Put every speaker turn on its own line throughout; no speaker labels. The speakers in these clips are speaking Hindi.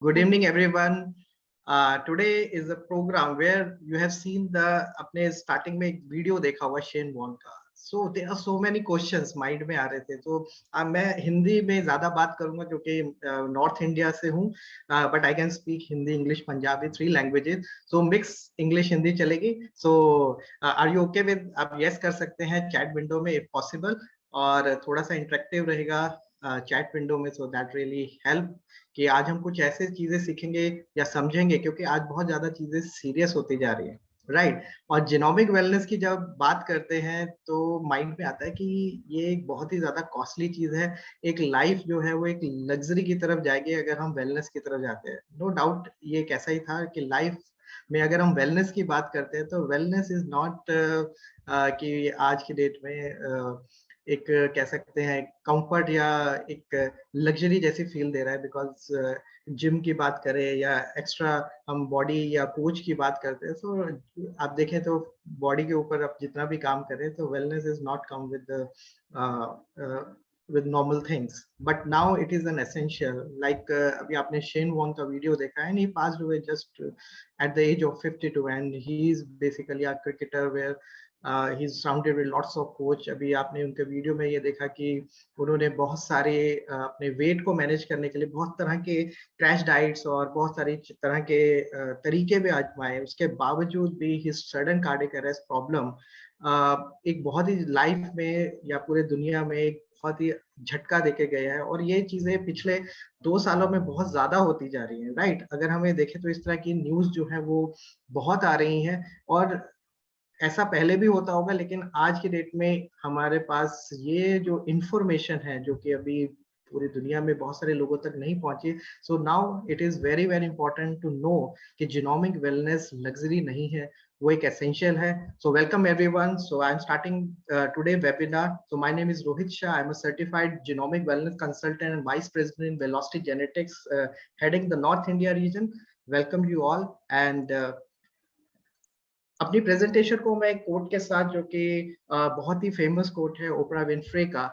Good evening, everyone. Today is a program where you have seen the अपने starting में एक video देखा हुआ शेन वॉन का. So there are so many questions mind में आ रहे थे. तो मैं हिंदी में ज़्यादा बात करूँगा क्योंकि नॉर्थ इंडिया से हूँ. But I can speak Hindi, English, Punjabi 3 languages. So mix English Hindi चलेगी. So are you okay with? आप yes कर सकते हैं chat window में if possible. और थोड़ा सा इंटरेक्टिव रहेगा चैट विंडो में. सो दैट रियली हेल्प कि आज हम कुछ ऐसे चीजें सीखेंगे या समझेंगे क्योंकि आज बहुत ज्यादा चीजें सीरियस होती जा रही है, राइट. और जीनोमिक वेलनेस की जब बात करते हैं तो माइंड में आता है कि ये एक बहुत ही ज्यादा कॉस्टली चीज है. एक लाइफ जो है वो एक लग्जरी की तरफ जाएगी अगर हम वेलनेस की तरफ जाते हैं. नो डाउट ये एक ऐसा ही था कि लाइफ में अगर हम वेलनेस की बात करते हैं तो वेलनेस इज नॉट कि आज की डेट में एक कह सकते हैं कंफर्ट या एक लग्जरी जैसी फील दे रहा है. बिकॉज जिम की बात करें या एक्स्ट्रा हम बॉडी या कोच की बात करते हैं तो आप देखें तो बॉडी के ऊपर आप जितना भी काम करें तो wellness is not come with normal things, but now it is an essential. Like अभी आपने शेन वॉन का वीडियो देखा है, and he passed away just at the age of 52, and he is basically a cricketer where he is surrounded with lots of coach. अभी आपने उनके वीडियो में ये देखा कि उन्होंने बहुत सारे अपने वेट को मैनेज करने के लिए बहुत तरह के क्रैश डाइट्स और बहुत सारी तरह के तरीके भी आजमाए. उसके बावजूद भी his sudden cardiac arrest problem एक बहुत ही लाइफ में या पूरे दुनिया में एक बहुत ही झटका देके गया है. और ये चीजें पिछले 2 सालों में बहुत ज्यादा होती जा रही हैं, राइट. अगर हमें देखें तो इस तरह की न्यूज जो है वो बहुत आ रही हैं. और ऐसा पहले भी होता होगा लेकिन आज की डेट में हमारे पास ये जो इंफॉर्मेशन है जो कि अभी पूरी दुनिया में बहुत सारे लोगों तक नहीं पहुंची. So now it is very very important to know कि जीनोमिक वेलनेस लग्जरी नहीं है, वो एक एसेंशियल है. So welcome everyone. So I am starting today webinar. So my name is Rohit Shah. I am a certified genomic wellness consultant and vice president in Velocity Genetics heading the North India region. Welcome you all. And अपनी प्रेजेंटेशन को मैं एक कोट के साथ जो कि बहुत ही फेमस कोट है ओपरा विनफ्रे का.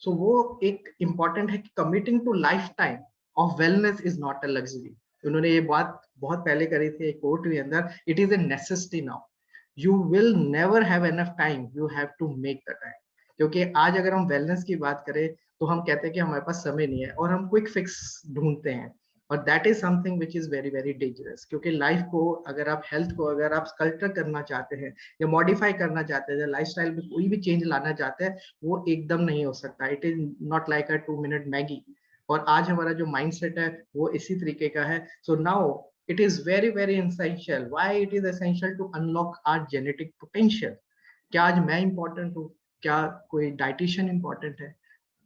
सो वो एक इम्पॉर्टेंट है कि committing to lifetime of wellness is not a luxury. उन्होंने ये बात बहुत पहले करी थी एक कोट के अंदर. It is a necessity now. You will never have enough time, you have to make the time. क्योंकि आज अगर हम वेलनेस की बात करें तो हम कहते हैं कि हमारे पास समय नहीं है और हम क्विक फिक्स ढूंढते हैं. और that is something which is very very dangerous. क्योंकि लाइफ को अगर आप हेल्थ को अगर आप कल्टर करना चाहते हैं या मॉडिफाई करना चाहते हैं या लाइफस्टाइल में कोई भी चेंज लाना चाहते हैं वो एकदम नहीं हो सकता. It is not like a 2 minute Maggi. और आज हमारा जो माइंडसेट है वो इसी तरीके का है. So now it is very very essential. Why it is essential? To unlock our genetic potential. क्या आज मैं इंपॉर्टेंट हूँ? क्या कोई डाइटिशियन इंपॉर्टेंट है?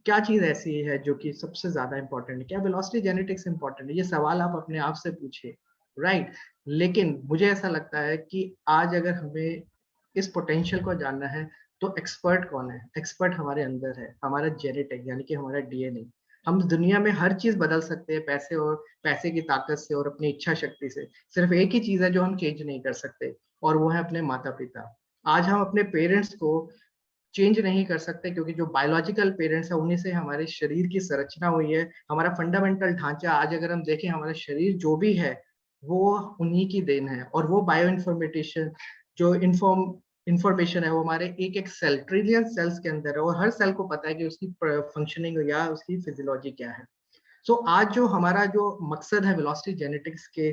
क्या चीज ऐसी है जो कि सबसे ज्यादा इंपॉर्टेंट है? क्या वेलोसिटी जेनेटिक्स इंपॉर्टेंट है? ये सवाल आप अपने आप से पूछिए, राइट. लेकिन मुझे ऐसा लगता है कि आज अगर हमें इस पोटेंशियल को जानना है तो एक्सपर्ट कौन है? एक्सपर्ट हमारे अंदर है, हमारा जेनेटिक यानी कि हमारा डीएनए. हम दुनिया में हर चीज बदल सकते हैं पैसे और पैसे की ताकत से और अपनी इच्छा शक्ति से. सिर्फ एक ही चीज है जो हम चेंज नहीं कर सकते और वो है अपने माता पिता. आज हम अपने पेरेंट्स को चेंज नहीं कर सकते क्योंकि जो बायोलॉजिकल पेरेंट्स है उन्हीं से हमारे शरीर की संरचना हुई है. हमारा फंडामेंटल ढांचा आज अगर हम देखें हमारा शरीर जो भी है वो उन्हीं की देन है. और वो बायो इन्फॉर्मेशन जो इंफॉर्मेशन है वो हमारे एक एक सेल ट्रिलियन सेल्स के अंदर है और हर सेल को पता है कि उसकी फंक्शनिंग या उसकी फिजियोलॉजी क्या है. सो आज जो हमारा जो मकसद है वेलोसिटी जेनेटिक्स के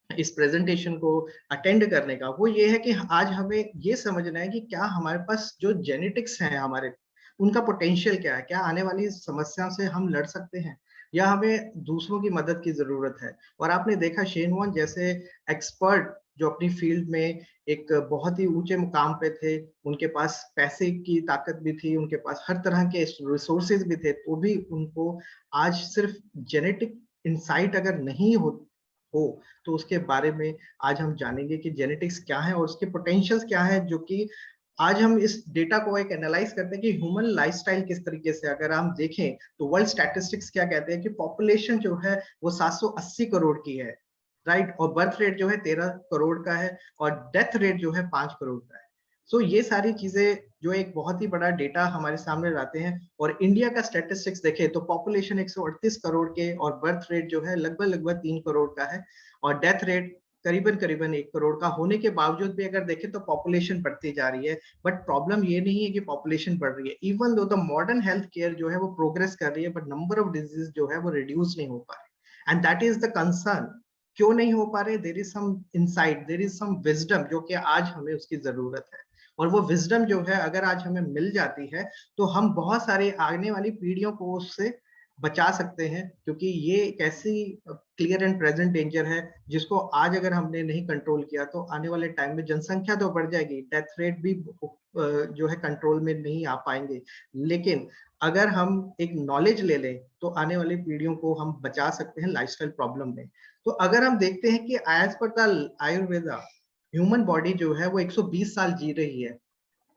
इस प्रेजेंटेशन को अटेंड करने का वो ये है कि आज हमें ये समझना है कि क्या हमारे पास जो जेनेटिक्स हैं हमारे उनका पोटेंशियल क्या है. क्या आने वाली समस्याओं से हम लड़ सकते हैं या हमें दूसरों की मदद की जरूरत है. और आपने देखा शेन वॉन जैसे एक्सपर्ट जो अपनी फील्ड में एक बहुत ही ऊंचे मुकाम पे थे, उनके पास पैसे की ताकत भी थी, उनके पास हर तरह के रिसोर्सेज भी थे, तो भी उनको आज सिर्फ जेनेटिक इंसाइट अगर नहीं हो तो उसके बारे में आज हम जानेंगे कि जेनेटिक्स क्या है और उसके पोटेंशियल्स क्या है. जो कि आज हम इस डेटा को एक एनालाइज करते हैं कि ह्यूमन लाइफस्टाइल किस तरीके से अगर हम देखें तो वर्ल्ड स्टैटिस्टिक्स क्या कहते हैं कि पॉपुलेशन जो है वो 780 करोड़ की है, राइट. और बर्थ रेट जो है 13 करोड़ का है और डेथ रेट जो है 5 करोड़ का है. सो ये सारी चीजें जो एक बहुत ही बड़ा डेटा हमारे सामने लाते हैं। और इंडिया का स्टैटिस्टिक्स देखें तो पॉपुलेशन 138 करोड़ के और बर्थ रेट जो है लगभग लगभग 3 करोड़ का है, और डेथ रेट करीबन करीबन 1 करोड़ का होने के बावजूद भी अगर देखें तो पॉपुलेशन बढ़ती जा रही है। बट प्रॉब्लम ये नहीं है कि पॉपुलेशन बढ़ रही है, even though the modern health care जो है वो प्रोग्रेस कर रही है, बट नंबर ऑफ डिजीज जो है वो रिड्यूस नहीं हो पा रहे, and that is the concern. क्यों नहीं हो पा रहे? There is some insight, there is some wisdom, जो कि आज हमें उसकी जरूरत है। और वो विजडम जो है अगर आज हमें मिल जाती है तो हम बहुत सारी आने वाली पीढ़ियों को उससे बचा सकते हैं, क्योंकि ये एक ऐसी क्लियर एंड प्रेजेंट डेंजर है जिसको आज अगर हमने नहीं कंट्रोल किया तो आने वाले टाइम में जनसंख्या तो बढ़ जाएगी, डेथ रेट भी जो है कंट्रोल में नहीं आ पाएंगे। लेकिन अगर हम एक नॉलेज ले लें तो आने वाली पीढ़ियों को हम बचा सकते हैं लाइफस्टाइल प्रॉब्लम में। तो अगर हम देखते हैं कि as per the Ayurveda human body जो है वो 120 साल जी रही है,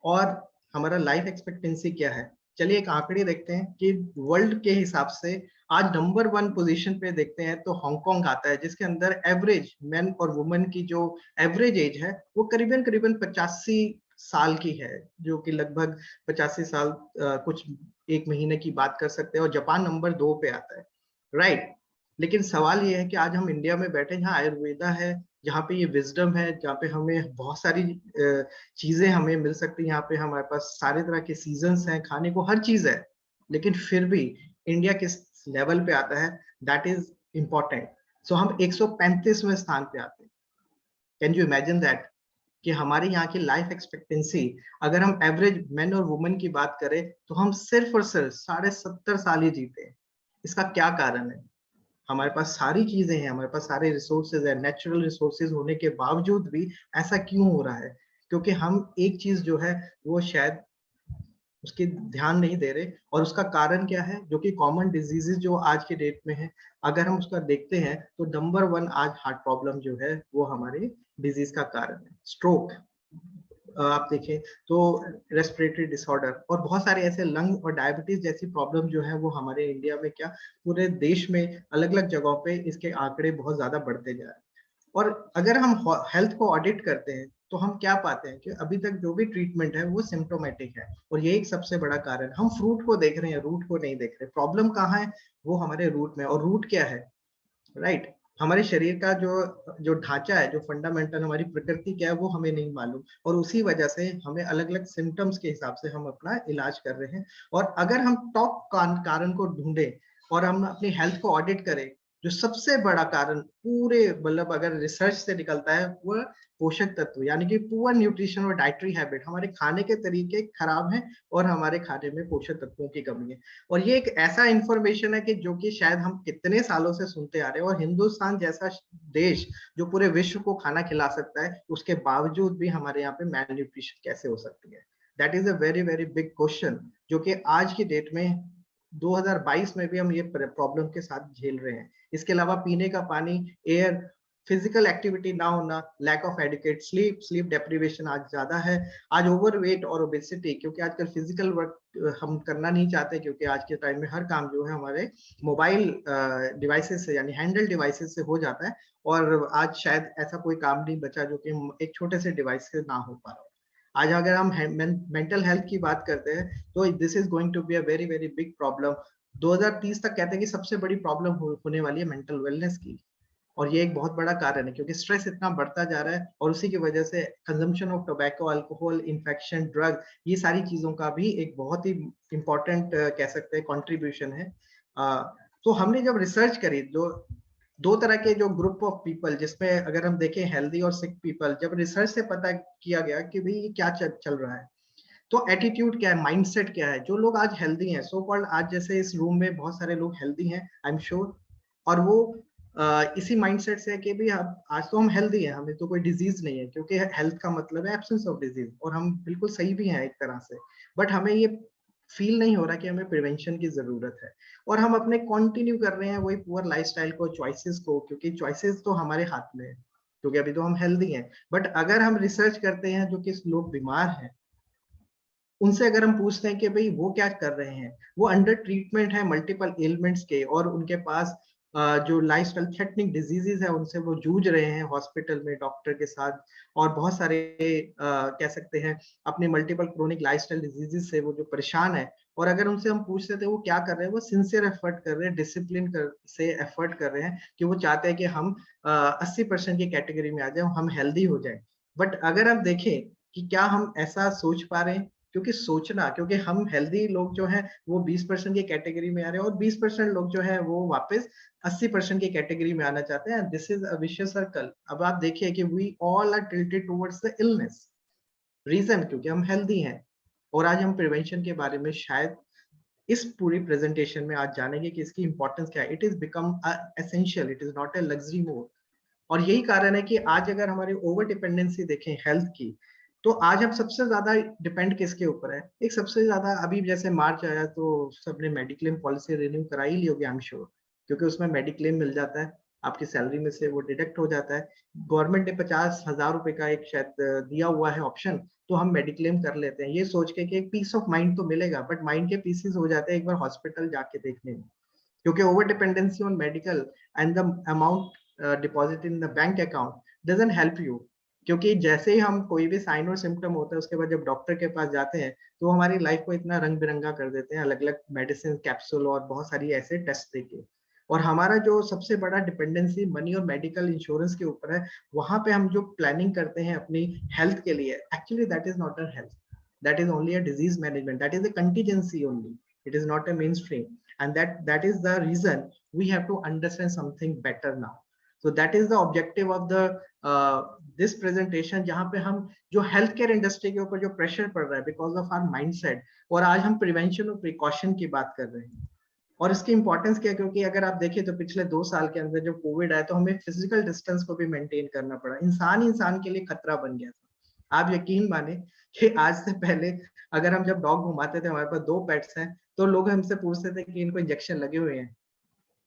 और हमारा लाइफ एक्सपेक्टेंसी क्या है? चलिए एक आंकड़े देखते हैं कि वर्ल्ड के हिसाब से आज नंबर 1 पोजीशन पे देखते हैं तो हांगकांग आता है, जिसके अंदर एवरेज मेन और वुमेन की जो एवरेज एज है वो करीबन करीबन 85 साल की है, जो कि लगभग 85 साल कुछ एक महीने की बात कर सकते हैं। और जापान नंबर 2 पे आता है, राइट। लेकिन सवाल ये है कि आज हम इंडिया में बैठे जहाँ आयुर्वेदा है, जहाँ पे ये विजडम है, जहाँ पे हमें बहुत सारी चीजें हमें मिल सकती है, यहाँ पे हमारे पास सारे तरह के सीजन्स हैं, खाने को हर चीज है, लेकिन फिर भी इंडिया किस लेवल पे आता है, दैट इज इम्पोर्टेंट। सो हम 135वें स्थान पे आते हैं। कैन यू इमेजिन दैट कि हमारे यहाँ की लाइफ एक्सपेक्टेंसी, अगर हम एवरेज मेन और वुमेन की बात करें तो हम सिर्फ और सिर्फ 70.5 साल ही जीते हैं। इसका क्या कारण है? हमारे पास सारी चीजें हैं, हमारे पास सारे रिसोर्सेज है, नेचुरल रिसोर्सेज होने के बावजूद भी ऐसा क्यों हो रहा है? क्योंकि हम एक चीज जो है वो शायद उसकी ध्यान नहीं दे रहे। और उसका कारण क्या है? जो कि कॉमन डिजीजेस जो आज के डेट में है, अगर हम उसका देखते हैं तो नंबर 1 आज हार्ट प्रॉब्लम जो है वो हमारे डिजीज का कारण है। स्ट्रोक आप देखें तो, रेस्पिरेटरी डिसऑर्डर, और बहुत सारे ऐसे लंग और डायबिटीज जैसी प्रॉब्लम जो है वो हमारे इंडिया में क्या पूरे देश में अलग अलग जगहों पे इसके आंकड़े बहुत ज्यादा बढ़ते जा रहे हैं। और अगर हम हेल्थ को ऑडिट करते हैं तो हम क्या पाते हैं कि अभी तक जो भी ट्रीटमेंट है वो सिम्टोमेटिक है, और ये एक सबसे बड़ा कारण। हम फ्रूट को देख रहे हैं, रूट को नहीं देख रहे। प्रॉब्लम कहाँ है? वो हमारे रूट में। और रूट क्या है? राइट, हमारे शरीर का जो जो ढांचा है, जो फंडामेंटल हमारी प्रकृति क्या है वो हमें नहीं मालूम, और उसी वजह से हमें अलग अलग सिम्टम्स के हिसाब से हम अपना इलाज कर रहे हैं। और अगर हम टॉप कारण को ढूंढे और हम अपनी हेल्थ को ऑडिट करें, जो सबसे बड़ा कारण पूरे मतलब अगर रिसर्च से निकलता है वो पोषक तत्व, यानी कि पुअर न्यूट्रिशन और डाइटरी हैबिट, हमारे खाने के तरीके खराब हैं और हमारे खाने में पोषक तत्वों की कमी है। और ये एक ऐसा इंफॉर्मेशन है कि जो कि शायद हम कितने सालों से सुनते आ रहे हैं, और हिंदुस्तान जैसा देश जो पूरे विश्व को खाना खिला सकता है, उसके बावजूद भी हमारे यहाँ पे मैल न्यूट्रिशन कैसे हो सकती है? That is a very very big question, जो कि आज की डेट में 2022 में भी हम ये प्रॉब्लम के साथ झेल रहे हैं। इसके अलावा पीने का पानी, एयर, फिजिकल एक्टिविटी ना होना, lack of adequate sleep, sleep deprivation आज ज्यादा है। आज ओवरवेट और ओबेसिटी, क्योंकि आजकल फिजिकल वर्क हम करना नहीं चाहते, क्योंकि आज के टाइम में हर काम जो है हमारे मोबाइल डिवाइसेस से, यानी हैंडल डिवाइसेस से हो जाता है। और आज शायद ऐसा कोई काम नहीं बचा जो कि एक छोटे से डिवाइस से ना हो पा रहा हो। आज अगर हम मेंटल हेल्थ की बात करते हैं तो this is going to be a very very big problem. 2030 तक कहते हैं कि सबसे बड़ी प्रॉब्लम होने वाली है मेंटल वेलनेस की। और ये एक बहुत बड़ा कारण है, क्योंकि स्ट्रेस इतना बढ़ता जा रहा है, और उसी की वजह से consumption of tobacco, alcohol, infection, drug, ये सारी चीजों का भी एक बहुत ही इंपॉर्टेंट कह सकते हैं कंट्रीब्यूशन है। तो हमने जब रिसर्च करी, जो दो तरह के जो ग्रुप ऑफ पीपल, जिसमें अगर हम देखें हेल्दी और सिक पीपल, जब रिसर्च से पता किया गया कि भाई ये क्या चल रहा है, तो एटीट्यूड क्या है, माइंडसेट क्या है। जो लोग आज हेल्दी हैं, सो कॉल्ड, आज जैसे इस रूम में बहुत सारे लोग हेल्दी हैं, आई एम श्योर, और वो इसी माइंडसेट से है कि भी आज तो हम हेल्दी हैं, हमें तो कोई डिजीज नहीं है, क्योंकि हेल्थ का मतलब है एब्सेंस ऑफ डिजीज, और हम बिल्कुल सही भी हैं एक तरह से। बट हमें ये फील नहीं हो रहा कि हमें प्रिवेंशन की जरूरत है, और हम अपने कंटिन्यू कर रहे हैं वही पुअर लाइफस्टाइल को, चॉइसेस को, क्योंकि चॉइसेस तो हमारे हाथ में है, क्योंकि अभी तो हम हेल्दी हैं। बट अगर हम रिसर्च करते हैं जो कि लोग बीमार हैं, उनसे अगर हम पूछते हैं कि भाई वो क्या कर रहे हैं, वो अंडर ट्रीटमेंट है मल्टीपल एलिमेंट्स के, और उनके पास जो लाइफस्टाइल थ्रेटनिंग डिजीजेज है उनसे वो जूझ रहे हैं हॉस्पिटल में डॉक्टर के साथ, और बहुत सारे कह सकते हैं अपने मल्टीपल क्रोनिक लाइफस्टाइल डिजीजेज से वो जो परेशान है, और अगर उनसे हम पूछते थे वो क्या कर रहे हैं, वो सिंसियर एफर्ट कर रहे हैं, डिसिप्लिन से एफर्ट कर रहे हैं कि वो चाहते हैं कि हम 80% की कैटेगरी में आ जाए, हम हेल्दी हो जाए। बट अगर हम देखें कि क्या हम ऐसा सोच पा रहे हैं, क्योंकि सोचना, क्योंकि हम हेल्दी लोग जो है वो 20% की कैटेगरी में आ रहे हैं, और 20% लोग जो है वो वापस 80% की कैटेगरी में आना चाहते हैं। This is a vicious circle. अब आप देखिए कि we all are tilted towards the illness. Reason क्योंकि हम हेल्दी हैं। और आज हम प्रिवेंशन के बारे में शायद इस पूरी प्रेजेंटेशन में आज जानेंगे कि इसकी इंपॉर्टेंस क्या है। It is become essential, it is not a luxury mode. और यही कारण है कि आज अगर हमारी ओवर डिपेंडेंसी देखें हेल्थ की, तो आज हम सबसे ज्यादा डिपेंड किसके ऊपर है? एक सबसे ज्यादा अभी जैसे मार्च आया तो सबने मेडिक्लेम पॉलिसी रिन्यू करा ही ली होगी, आई एम श्योर, क्योंकि उसमें मेडिक्लेम मिल जाता है, आपकी सैलरी में से वो डिडक्ट हो जाता है। गवर्नमेंट ने 50,000 रुपए का एक शायद दिया हुआ है ऑप्शन, तो हम मेडिक्लेम कर लेते हैं ये सोच के कि एक पीस ऑफ माइंड तो मिलेगा, बट माइंड के पीसेस हो जाते हैं एक बार हॉस्पिटल जाके देखने में, क्योंकि over dependency on medical and the amount deposit in the bank account doesn't help you. क्योंकि जैसे ही हम कोई भी साइन और सिम्टम होता है उसके बाद जब डॉक्टर के पास जाते हैं तो हमारी लाइफ को इतना रंग बिरंगा कर देते हैं, अलग अलग मेडिसिन कैप्सूल और बहुत सारी ऐसे टेस्ट देके। और हमारा जो सबसे बड़ा डिपेंडेंसी मनी और मेडिकल इंश्योरेंस के ऊपर है, वहां पे हम जो प्लानिंग करते हैं अपनी हेल्थ के लिए, actually that is not a health, that is only a disease management, that is a contingency only, it is not a mainstream. And that is the reason we have to understand something better now. So that is the objective of the this presentation, जहाँ पे हम जो हेल्थ केयर इंडस्ट्री के ऊपर जो प्रेशर पड़ रहा है बिकॉज ऑफ आवर माइंडसेट, और आज हम प्रिवेंशन और प्रिकॉशन की बात कर रहे हैं। और इसकी इंपॉर्टेंस क्या है, क्योंकि अगर आप देखें तो पिछले 2 साल के अंदर जब कोविड आया तो हमें फिजिकल डिस्टेंस को भी मेंटेन करना पड़ा, इंसान के लिए खतरा बन गया था। आप यकीन माने कि आज से पहले अगर हम जब डॉग घुमाते थे, हमारे पास 2 पेट्स हैं, तो लोग हमसे पूछते थे कि इनको इंजेक्शन लगे हुए हैं।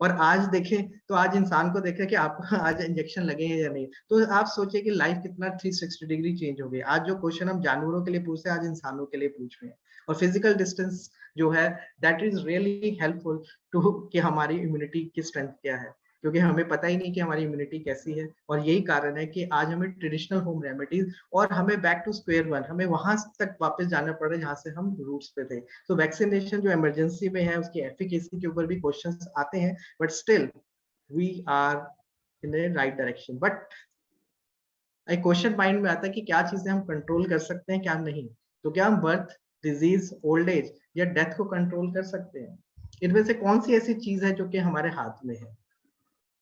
और आज देखें तो आज इंसान को देखें कि आपको आज इंजेक्शन लगे हैं या नहीं, तो आप सोचिए कि लाइफ कितना 360 डिग्री चेंज हो गई। आज जो क्वेश्चन हम जानवरों के लिए पूछते हैं आज इंसानों के लिए पूछ रहे हैं। और फिजिकल डिस्टेंस जो है that is really helpful to कि हमारी इम्यूनिटी की स्ट्रेंथ क्या है, क्योंकि हमें पता ही नहीं कि हमारी इम्यूनिटी कैसी है। और यही कारण है कि आज हमें ट्रेडिशनल होम रेमेडीज और हमें बैक टू स्क्वायर वन, हमें वहां तक वापस जाना पड़ रहा है जहां से हम रूट्स पे थे। तो वैक्सीनेशन जो इमरजेंसी में है उसकी एफिकेसी के ऊपर भी क्वेश्चंस आते हैं, but still we are in the right direction. But एक क्वेश्चन माइंड में आता है कि क्या चीजें हम कंट्रोल कर सकते हैं क्या नहीं। तो क्या हम बर्थ, डिजीज, ओल्ड एज या डेथ को कंट्रोल कर सकते हैं? इनमें से कौन सी ऐसी चीज है जो कि हमारे हाथ में है?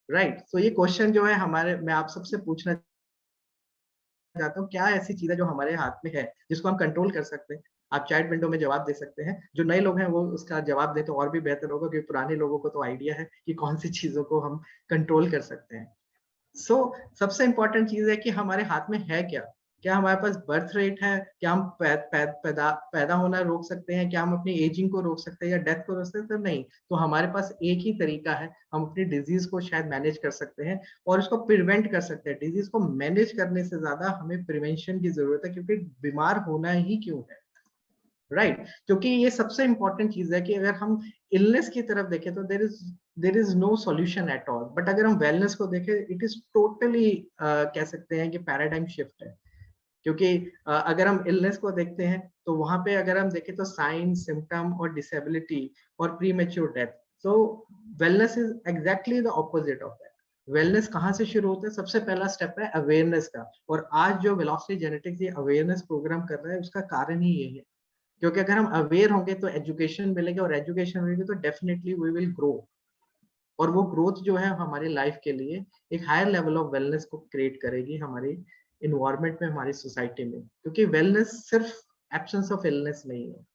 राइट, तो ये क्वेश्चन जो है हमारे, मैं आप सबसे पूछना चाहता हूँ, क्या ऐसी चीज है जो हमारे हाथ में है जिसको हम कंट्रोल कर सकते हैं? आप चैट विंडो में जवाब दे सकते हैं। जो नए लोग हैं वो उसका जवाब दे तो और भी बेहतर होगा, क्योंकि पुराने लोगों को तो आइडिया है कि कौन सी चीजों को हम कंट्रोल कर सकते हैं। सबसे इंपॉर्टेंट चीज है कि हमारे हाथ में है क्या? क्या हमारे पास बर्थ रेट है? क्या हम पैदा होना रोक सकते हैं? क्या हम अपनी एजिंग को रोक सकते हैं या डेथ को रोक सकते हैं? नहीं। तो हमारे पास एक ही तरीका है, हम अपनी डिजीज को शायद मैनेज कर सकते हैं और उसको प्रिवेंट कर सकते हैं। डिजीज को मैनेज करने से ज्यादा हमें प्रिवेंशन की जरूरत है, क्योंकि बीमार होना ही क्यों है, राइट? क्योंकि ये सबसे इंपॉर्टेंट चीज है कि अगर हम इलनेस की तरफ देखें तो there is no solution at all, but अगर हम वेलनेस को देखें इट इज टोटली कह सकते हैं कि पैराडाइम शिफ्ट है। क्योंकि अगर हम इलनेस को देखते हैं तो वहां पे अगर हम देखें तो साइन, सिम्टम और डिसेबिलिटी और pre mature death. So wellness is exactly the opposite of that. Wellness कहाँ से शुरू होता है? सबसे पहला स्टेप है अवेयरनेस का, और आज जो वेलोसिटी जेनेटिक्स ये अवेयरनेस प्रोग्राम कर रहा है उसका कारण ही ये है। क्योंकि अगर हम अवेयर होंगे तो एजुकेशन मिलेगी, और एजुकेशन मिलेगी तो डेफिनेटली वी विल ग्रो। और वो ग्रोथ जो है हमारी लाइफ के लिए एक हायर लेवल ऑफ वेलनेस को क्रिएट करेगी हमारी इन्वायरमेंट में, हमारी सोसाइटी में। क्योंकि वेलनेस सिर्फ एब्सेंस ऑफ इलनेस नहीं है।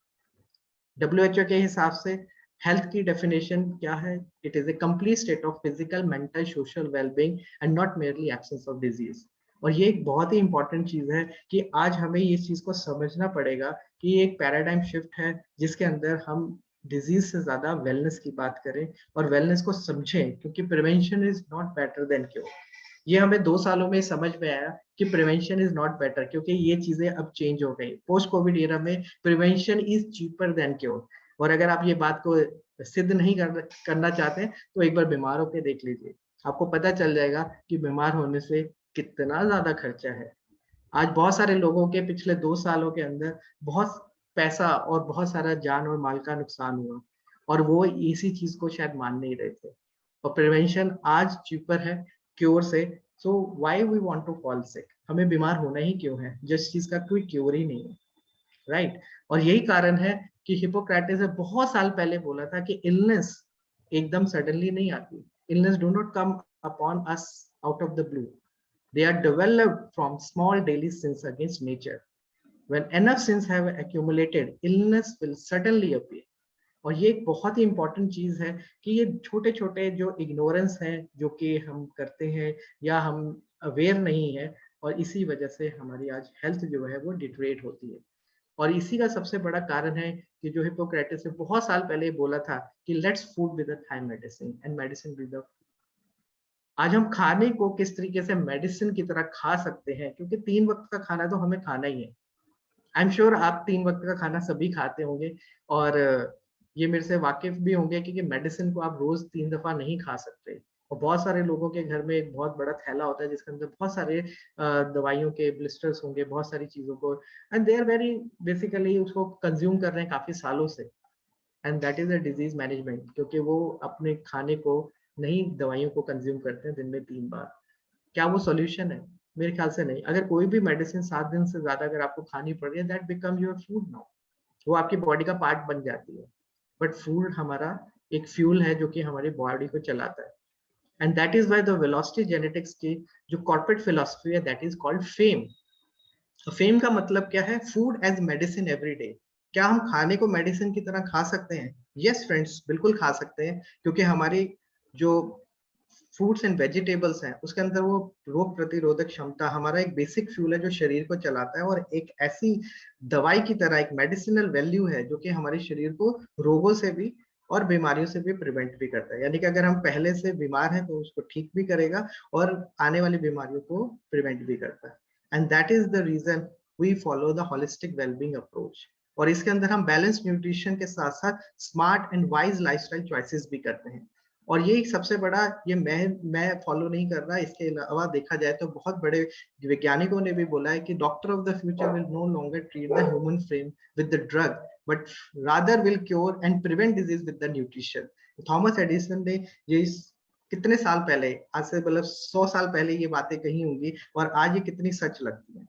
WHO के हिसाब से हेल्थ की डेफिनेशन क्या है? It is A complete state of physical, mental, social wellbeing and not merely absence of disease. और ये एक बहुत ही इंपॉर्टेंट चीज है कि आज हमें इस चीज को समझना पड़ेगा कि ये एक पैराडाइम शिफ्ट है जिसके अंदर हम डिजीज से ज्यादा वेलनेस की बात करें और वेलनेस को समझें, क्योंकि prevention is not better than cure. ये हमें 2 सालों में समझ में आया कि प्रिवेंशन इज नॉट बेटर, क्योंकि ये चीजें अब चेंज हो गई। पोस्ट कोविड एरा में prevention is cheaper than cure. और अगर आप ये बात को सिद्ध नहीं करना चाहते हैं तो एक बार बीमार होकर देख लीजिए, आपको पता चल जाएगा कि बीमार होने से कितना ज्यादा खर्चा है। आज बहुत सारे लोगों के पिछले 2 सालों के अंदर बहुत पैसा और बहुत सारा जान और माल का नुकसान हुआ, और वो इसी चीज को शायद मान नहीं रहे थे। और प्रिवेंशन आज चीपर है क्योर से। So why we want to fall sick, हमें बीमार होना ही क्यों है जिस चीज का कोई क्योर ही नहीं है, राइट। और यही कारण है कि हिपोक्रेटिस ने बहुत साल पहले बोला था कि इलनेस एकदम सडनली नहीं आती, illness do not come upon us out of the blue, they are developed from small daily sins against nature. When enough sins have accumulated, illness will suddenly appear. और ये एक बहुत ही इंपॉर्टेंट चीज है कि ये छोटे छोटे जो इग्नोरेंस है जो कि हम करते हैं या हम अवेयर नहीं है, और इसी वजह से हमारी आज हेल्थ जो है वो डिटरेट होती है। और इसी का सबसे बड़ा कारण है कि जो हिपोक्रेटिस ने बहुत साल पहले बोला था कि let's food with the thy medicine and medicine with the. आज हम खाने को किस तरीके से मेडिसिन की तरह खा सकते हैं, क्योंकि 3 वक्त का खाना तो हमें खाना ही है। आई एम श्योर आप 3 वक्त का खाना सभी खाते होंगे, और ये मेरे से वाकिफ भी होंगे क्योंकि मेडिसिन को आप रोज 3 दफा नहीं खा सकते। और बहुत सारे लोगों के घर में एक बहुत बड़ा थैला होता है जिसके अंदर बहुत सारे दवाइयों के ब्लिस्टर्स होंगे, बहुत सारी चीजों को, and they are very basically उसको कंज्यूम कर रहे हैं काफी सालों से, and that is a disease management, क्योंकि वो अपने खाने को नहीं, दवाइयों को कंज्यूम करते हैं दिन में 3 बार। क्या वो सॉल्यूशन है? मेरे ख्याल से नहीं। अगर कोई भी मेडिसिन 7 दिन से ज्यादा अगर आपको खानी पड़ रही है, that become your food now, वो आपकी बॉडी का पार्ट बन जाती है। बट फूड हमारा एक फ्यूल है जो कि हमारी बॉडी को चलाता है, and that is why the Velocity Genetics की जो कॉर्पोरेट फिलोसफी है that is called FAME. FAME का मतलब क्या है? Food as medicine every day. क्या हम खाने को मेडिसिन की तरह खा सकते हैं? यस फ्रेंड्स, बिल्कुल खा सकते हैं, क्योंकि हमारी जो फ्रूट्स एंड वेजिटेबल्स हैं उसके अंदर वो रोग प्रतिरोधक क्षमता, हमारा एक बेसिक फ्यूल है जो शरीर को चलाता है, और एक ऐसी दवाई की तरह एक मेडिसिनल वैल्यू है जो कि हमारे शरीर को रोगों से भी और बीमारियों से भी प्रिवेंट भी करता है। यानी कि अगर हम पहले से बीमार हैं तो उसको ठीक भी करेगा और आने वाली बीमारियों को प्रिवेंट भी करता है। And that is the reason we follow the holistic wellbeing approach. और इसके अंदर हम बैलेंस न्यूट्रिशन के साथ साथ smart and wise lifestyle choices भी करते हैं। और ये एक सबसे बड़ा, ये मैं फॉलो नहीं कर रहा, इसके अलावा देखा जाए तो बहुत बड़े वैज्ञानिकों ने भी बोला है कि doctor of the future will no longer treat the human frame with the drug, but rather will cure and prevent disease with the nutrition. Thomas Edison ने ये कितने साल पहले, आज से मतलब 100 साल पहले ये बातें कही होंगी, और आज ये कितनी सच लगती है।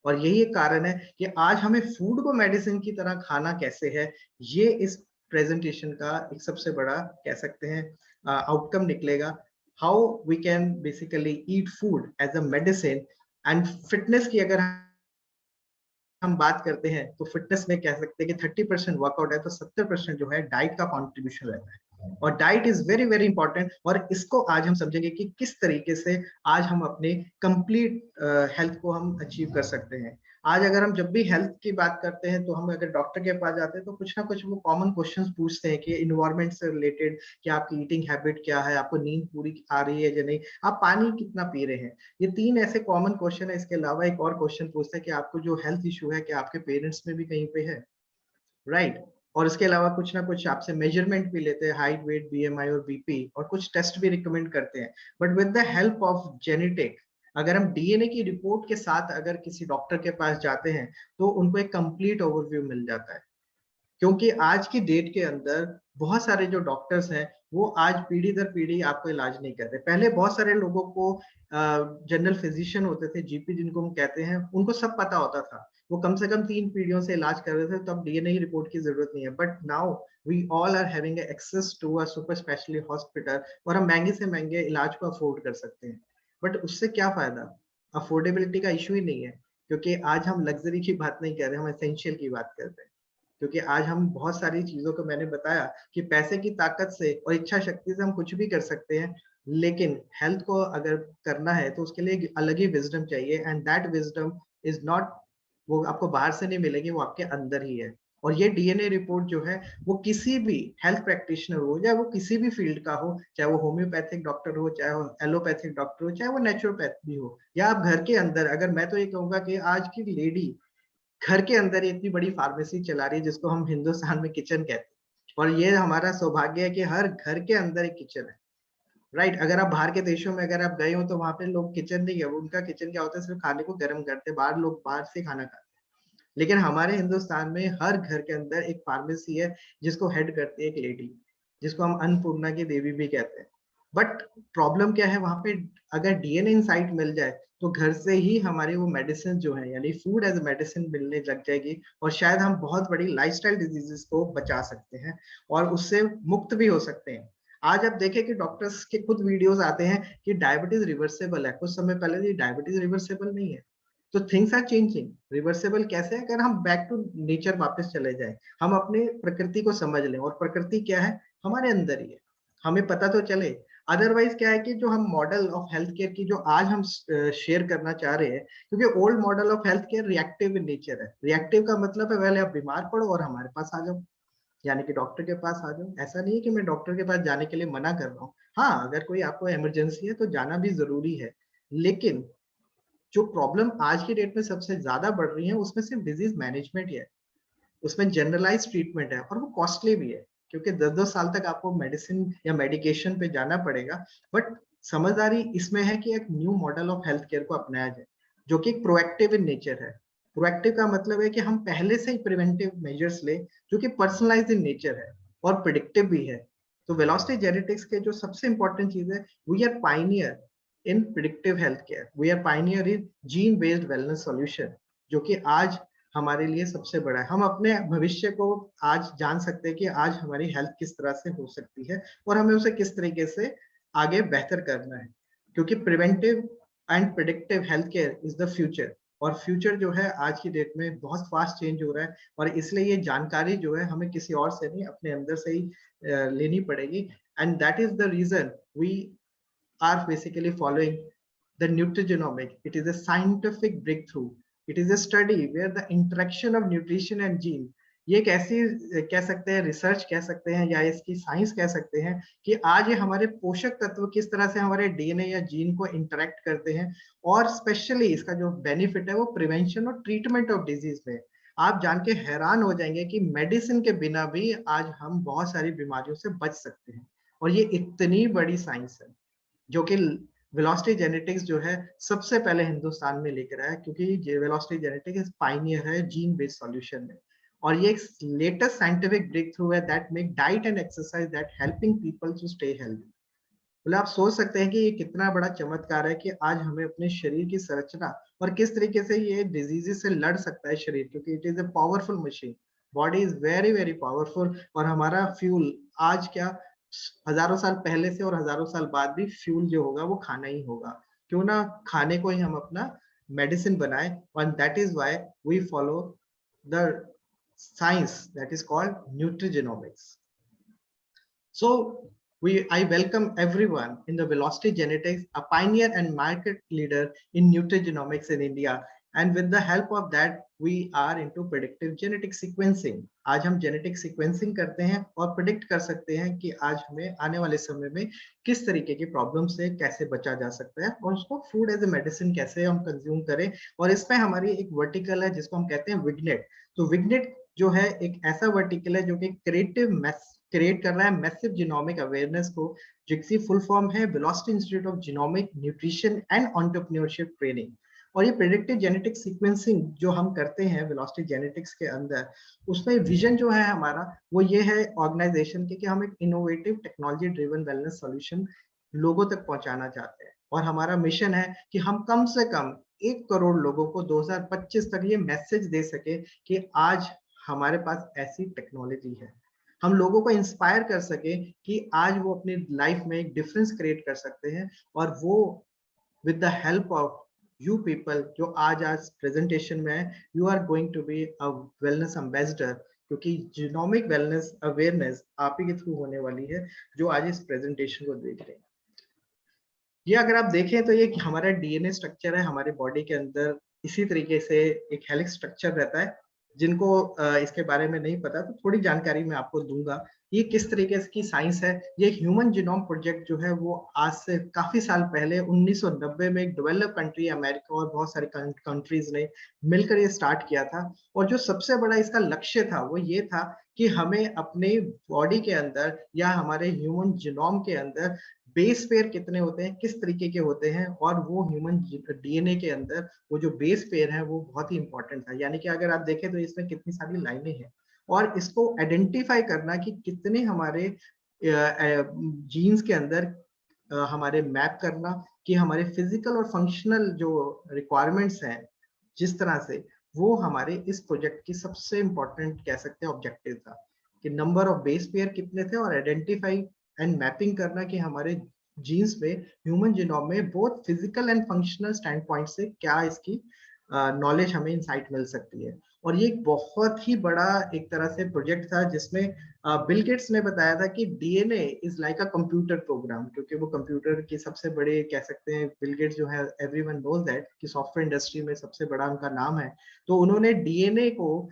और यही एक कारण है कि आज हमें फूड को मेडिसिन की तरह खाना कैसे है, ये इस प्रेजेंटेशन का एक सबसे बड़ा कह सकते हैं आउटकम निकलेगा। How we can basically eat food as a medicine. And fitness की अगर हम बात करते हैं तो फिटनेस में कह सकते हैं कि 30% वर्कआउट है तो 70% जो है डाइट का कंट्रीब्यूशन रहता है, और diet is very very important. और इसको आज हम समझेंगे कि किस तरीके से आज हम अपने कंप्लीट हेल्थ को हम अचीव कर सकते हैं। आज अगर हम जब भी हेल्थ की बात करते हैं तो हम अगर डॉक्टर के पास जाते हैं तो कुछ ना कुछ वो कॉमन क्वेश्चंस पूछते हैं कि इन्वायरमेंट से रिलेटेड, कि आपकी ईटिंग हैबिट क्या है, आपको नींद पूरी आ रही है या नहीं, आप पानी कितना पी रहे हैं। ये 3 ऐसे कॉमन क्वेश्चन है। इसके अलावा एक और क्वेश्चन पूछता है कि आपको जो हेल्थ इशू है, क्या आपके पेरेंट्स में भी कहीं पे है, राइट। और इसके अलावा कुछ ना कुछ आपसे मेजरमेंट भी लेते हैं, हाइट, वेट, बीएमआई और बीपी, और कुछ टेस्ट भी रिकमेंड करते हैं। But with the help of genetic, अगर हम डीएनए की रिपोर्ट के साथ अगर किसी डॉक्टर के पास जाते हैं तो उनको एक कंप्लीट ओवरव्यू मिल जाता है। क्योंकि आज की डेट के अंदर बहुत सारे जो डॉक्टर्स हैं वो आज पीढ़ी दर पीढ़ी आपको इलाज नहीं करते। पहले बहुत सारे लोगों को जनरल फिजिशियन होते थे, जीपी जिनको हम कहते हैं, उनको सब पता होता था, वो कम से कम 3 पीढ़ियों से इलाज कर रहे थे, तो अब डीएनए रिपोर्ट की जरूरत नहीं है। But now we all are having access to a super speciality hospital, और हम महंगे से महंगे इलाज को अफोर्ड कर सकते हैं। बट उससे क्या फायदा? अफोर्डेबिलिटी का इशू ही नहीं है, क्योंकि आज हम लग्जरी की बात नहीं कर रहे, हम एसेंशियल की बात कर रहे हैं। क्योंकि आज हम बहुत सारी चीजों को, मैंने बताया कि पैसे की ताकत से और इच्छा शक्ति से हम कुछ भी कर सकते हैं, लेकिन हेल्थ को अगर करना है तो उसके लिए एक अलग ही विजडम चाहिए, and that wisdom is not, वो आपको बाहर से नहीं मिलेगी, वो आपके अंदर ही है। और ये डीएनए रिपोर्ट जो है वो किसी भी हेल्थ प्रैक्टिशनर हो, चाहे वो किसी भी फील्ड का हो, चाहे वो होम्योपैथिक डॉक्टर हो, चाहे वो एलोपैथिक डॉक्टर हो, चाहे वो नेचुरोपैथ भी हो, या आप घर के अंदर, अगर मैं तो ये कहूंगा कि आज की लेडी घर के अंदर इतनी बड़ी फार्मेसी चला रही है जिसको हम हिंदुस्तान में किचन कहते हैं, और ये हमारा सौभाग्य है कि हर घर के अंदर एक किचन है, राइट। अगर आप बाहर के देशों में अगर आप गए हो तो वहां पे लोग किचन नहीं है, उनका किचन क्या होता है, सिर्फ खाने को गर्म करते हैं, बाहर लोग बाहर से खाना खाते हैं। लेकिन हमारे हिंदुस्तान में हर घर के अंदर एक फार्मेसी है जिसको हेड करती है एक लेडी, जिसको हम अन्नपूर्णा की देवी भी कहते हैं। बट प्रॉब्लम क्या है वहां पे, अगर डीएनए इनसाइट मिल जाए तो घर से ही हमारी वो मेडिसिन जो है, यानी फूड एज मेडिसिन मिलने लग जाएगी, और शायद हम बहुत बड़ी लाइफस्टाइल डिजीजेस को बचा सकते हैं और उससे मुक्त भी हो सकते हैं। आज आप देखें कि डॉक्टर्स के खुद वीडियोस आते हैं कि डायबिटीज रिवर्सेबल है, कुछ समय पहले ये डायबिटीज रिवर्सेबल नहीं है। तो थिंग्स आर चेंजिंग। रिवर्सेबल कैसे है, अगर हम बैक टू नेचर वापस चले जाए, हम अपने प्रकृति को समझ लें, और प्रकृति क्या है हमारे अंदर ही है, हमें पता तो चले। अदरवाइज क्या है कि जो हम मॉडल ऑफ हेल्थ केयर की जो आज हम शेयर करना चाह रहे हैं, क्योंकि old model of health care reactive in nature है। रिएक्टिव का मतलब है पहले आप बीमार पड़ो और हमारे पास आ जाओ, यानी कि डॉक्टर के पास आ जाओ। ऐसा नहीं है कि मैं डॉक्टर के पास जाने के लिए मना कर रहा हूँ, हाँ अगर कोई आपको इमरजेंसी है तो जाना भी जरूरी है। लेकिन जो प्रॉब्लम आज की डेट में सबसे ज्यादा बढ़ रही है उसमें सिर्फ डिजीज मैनेजमेंट ही है, उसमें जनरलाइज ट्रीटमेंट है, और वो कॉस्टली भी है, क्योंकि 10-10 साल तक आपको मेडिसिन या मेडिकेशन पे जाना पड़ेगा। बट समझदारी इसमें है कि एक new model of health care को अपनाया जाए, जो कि प्रोएक्टिव इन नेचर है। प्रोएक्टिव का मतलब है कि हम पहले से ही प्रिवेंटिव मेजर्स ले, जो कि पर्सनलाइज इन नेचर है और प्रिडिक्टिव भी है। तो वेलोसिटी जेनेटिक्स के जो सबसे इंपॉर्टेंट चीज है, we are pioneer in predictive health care, we are pioneer in gene based wellness solution, जो कि आज हमारे लिए सबसे बड़ा है। हम अपने भविष्य को आज जान सकते हैं कि आज हमारी हेल्थ किस तरह से हो सकती है और हमें उसे किस तरीके से आगे बेहतर करना है, क्योंकि preventive and predictive health care is the future. और फ्यूचर जो है आज की डेट में बहुत फास्ट चेंज हो रहा है, और इसलिए ये जानकारी जो है हमें किसी और से नहीं, अपने अंदर से ही लेनी पड़ेगी। And that is the reason we are basically following the nutrigenomic. It is a scientific breakthrough. It is a study where the interaction of nutrition and gene, ये एक ऐसी कह सकते हैं रिसर्च कह सकते हैं या इसकी साइंस कह सकते हैं कि आज ये हमारे पोषक तत्व किस तरह से हमारे डीएनए या जीन को इंटरेक्ट करते हैं, और स्पेशली इसका जो बेनिफिट है वो प्रिवेंशन और ट्रीटमेंट ऑफ डिजीज में। आप जान के हैरान हो जाएंगे कि मेडिसिन के बिना भी आज हम बहुत सारी बीमारियों से बच सकते हैं, और ये इतनी बड़ी साइंस है जो कि वेलोसिटी जेनेटिक्स जो है सबसे पहले हिंदुस्तान में लेकर आया, क्योंकि वेलोसिटी जेनेटिक्स पाइनियर है जीन बेस्ड सॉल्यूशन में। और ये एक लेटेस्ट साइंटिफिक ब्रेक थ्रू है that make diet and exercise that helping people to stay healthy. मतलब आप सोच सकते हैं कि ये कितना बड़ा चमत्कार है कि आज हमें अपने शरीर की संरचना और किस तरीके से ये डिजीजेस से लड़ सकता है शरीर, क्योंकि it is a powerful machine. Body is very very powerful, और हमारा फ्यूल आज क्या, हजारों साल पहले से और हजारों साल बाद भी फ्यूल जो होगा वो खाना ही होगा। क्यों ना खाने को ही हम अपना मेडिसिन बनाए, and that is why we follow the science that is called nutrigenomics. So I welcome everyone in the Velocity Genetics, a pioneer and market leader in nutrigenomics in India. And with the help of that, we are into predictive genetic sequencing. आज हम genetic sequencing करते हैं और predict कर सकते हैं कि आज हमें आने वाले समय में किस तरीके की प्रॉब्लम से कैसे बचा जा सकता है, और उसको फूड एज ए मेडिसिन कैसे हम कंज्यूम करें। और इसमें हमारी एक वर्टिकल है जिसको हम कहते हैं विग्नेट। तो विग्नेट जो है एक ऐसा वर्टिकल है जो कि क्रिएट कर रहा है मैसिव जीनोमिक अवेयरनेस को, जिसकी फुल फॉर्म है velocity institute of genomic nutrition and entrepreneurship training. और ये प्रेडिक्टिव जेनेटिक सीक्वेंसिंग जो हम करते हैं वेलोसिटी जेनेटिक्स के अंदर, उसमें विजन जो है हमारा वो ये है ऑर्गेनाइजेशन के कि हम एक innovative technology driven wellness solution लोगों तक पहुंचाना चाहते हैं। और हमारा मिशन है कि हम कम से कम 1 करोड़ लोगों को 2025 तक ये मैसेज दे सके कि आज हमारे पास ऐसी टेक्नोलॉजी है, हम लोगों को इंस्पायर कर सके कि आज वो अपनी लाइफ में एक डिफरेंस क्रिएट कर सकते हैं। और वो with the help of you people जो आज प्रेजेंटेशन में है, you are going to be a wellness ambassador, क्योंकि जीनोमिक वेलनेस अवेयरनेस आप ही के थ्रू होने वाली है जो आज इस प्रेजेंटेशन को देख रहे हैं। ये अगर आप देखें तो ये हमारा डीएनए स्ट्रक्चर है हमारे बॉडी के अंदर, इसी तरीके से एक हेलिक्स स्ट्रक्चर रहता है। जिनको इसके बारे में नहीं पता, तो थोड़ी जानकारी मैं आपको दूंगा। ये किस तरीके की साइंस है। ये ह्यूमन जीनोम प्रोजेक्ट जो है वो आज से काफी साल पहले 1990 में एक डेवलप कंट्री अमेरिका और बहुत सारी कंट्रीज ने मिलकर ये स्टार्ट किया था। और जो सबसे बड़ा इसका लक्ष्य था वो ये था कि हमें अपने बॉडी के अंदर या हमारे ह्यूमन जीनोम के अंदर बेस पेयर कितने होते हैं, किस तरीके के होते हैं, और वो ह्यूमन डीएनए के अंदर वो जो बेस पेयर है वो बहुत ही इंपॉर्टेंट था। यानी कि अगर आप देखें तो इसमें कितनी सारी लाइनें हैं, और इसको आइडेंटिफाई करना कि कितने हमारे जीन्स के अंदर हमारे मैप करना कि हमारे फिजिकल और फंक्शनल जो रिक्वायरमेंट्स हैं जिस तरह से, वो हमारे इस प्रोजेक्ट की सबसे इंपॉर्टेंट कह सकते हैं ऑब्जेक्टिव था कि नंबर ऑफ बेस पेयर कितने थे, और आइडेंटिफाई एंड मैपिंग करना कि हमारे जीन्स में, ह्यूमन जीनोम में बहुत physical and functional stand point से क्या इसकी नॉलेज हमें इंसाइट मिल सकती है। और ये एक बहुत ही बड़ा एक तरह से प्रोजेक्ट था जिसमें बिल गेट्स ने बताया था कि DNA is like a computer program, क्योंकि वो कंप्यूटर के सबसे बड़े कह सकते हैं, बिल गेट्स जो है एवरीवन नोज दैट कि सॉफ्टवेयर इंडस्ट्री में सबसे बड़ा उनका नाम है। तो उन्होंने डीएनए को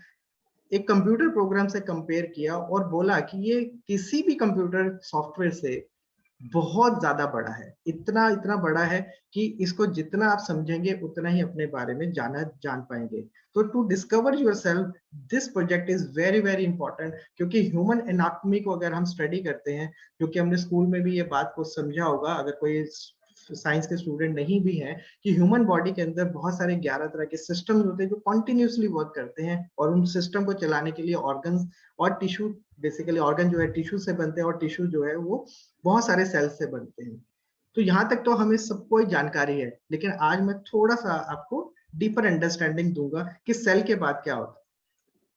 एक कंप्यूटर प्रोग्राम से कंपेयर किया और बोला कि ये किसी भी कंप्यूटर सॉफ्टवेयर से बहुत ज्यादा बड़ा है, इतना इतना बड़ा है कि इसको जितना आप समझेंगे उतना ही अपने बारे में जान पाएंगे। तो to discover yourself this project is very very important, क्योंकि ह्यूमन एनाटॉमी को अगर हम स्टडी करते हैं, क्योंकि हमने स्कूल में भी ये बात को समझा होगा, अगर कोई साइंस के स्टूडेंट नहीं भी है, कि ह्यूमन बॉडी के अंदर बहुत सारे 11 तरह के सिस्टम होते हैं जो कॉन्टिन्यूसली वर्क करते हैं, और उन सिस्टम को चलाने के लिए ऑर्गन्स और टिश्यू, बेसिकली ऑर्गन जो है टिश्यू से बनते हैं और टिश्यू जो है वो बहुत सारे सेल से बनते हैं। तो यहाँ तक तो हमें सबको जानकारी है, लेकिन आज मैं थोड़ा सा आपको डीपर अंडरस्टैंडिंग दूंगा कि सेल के बाद क्या होता है।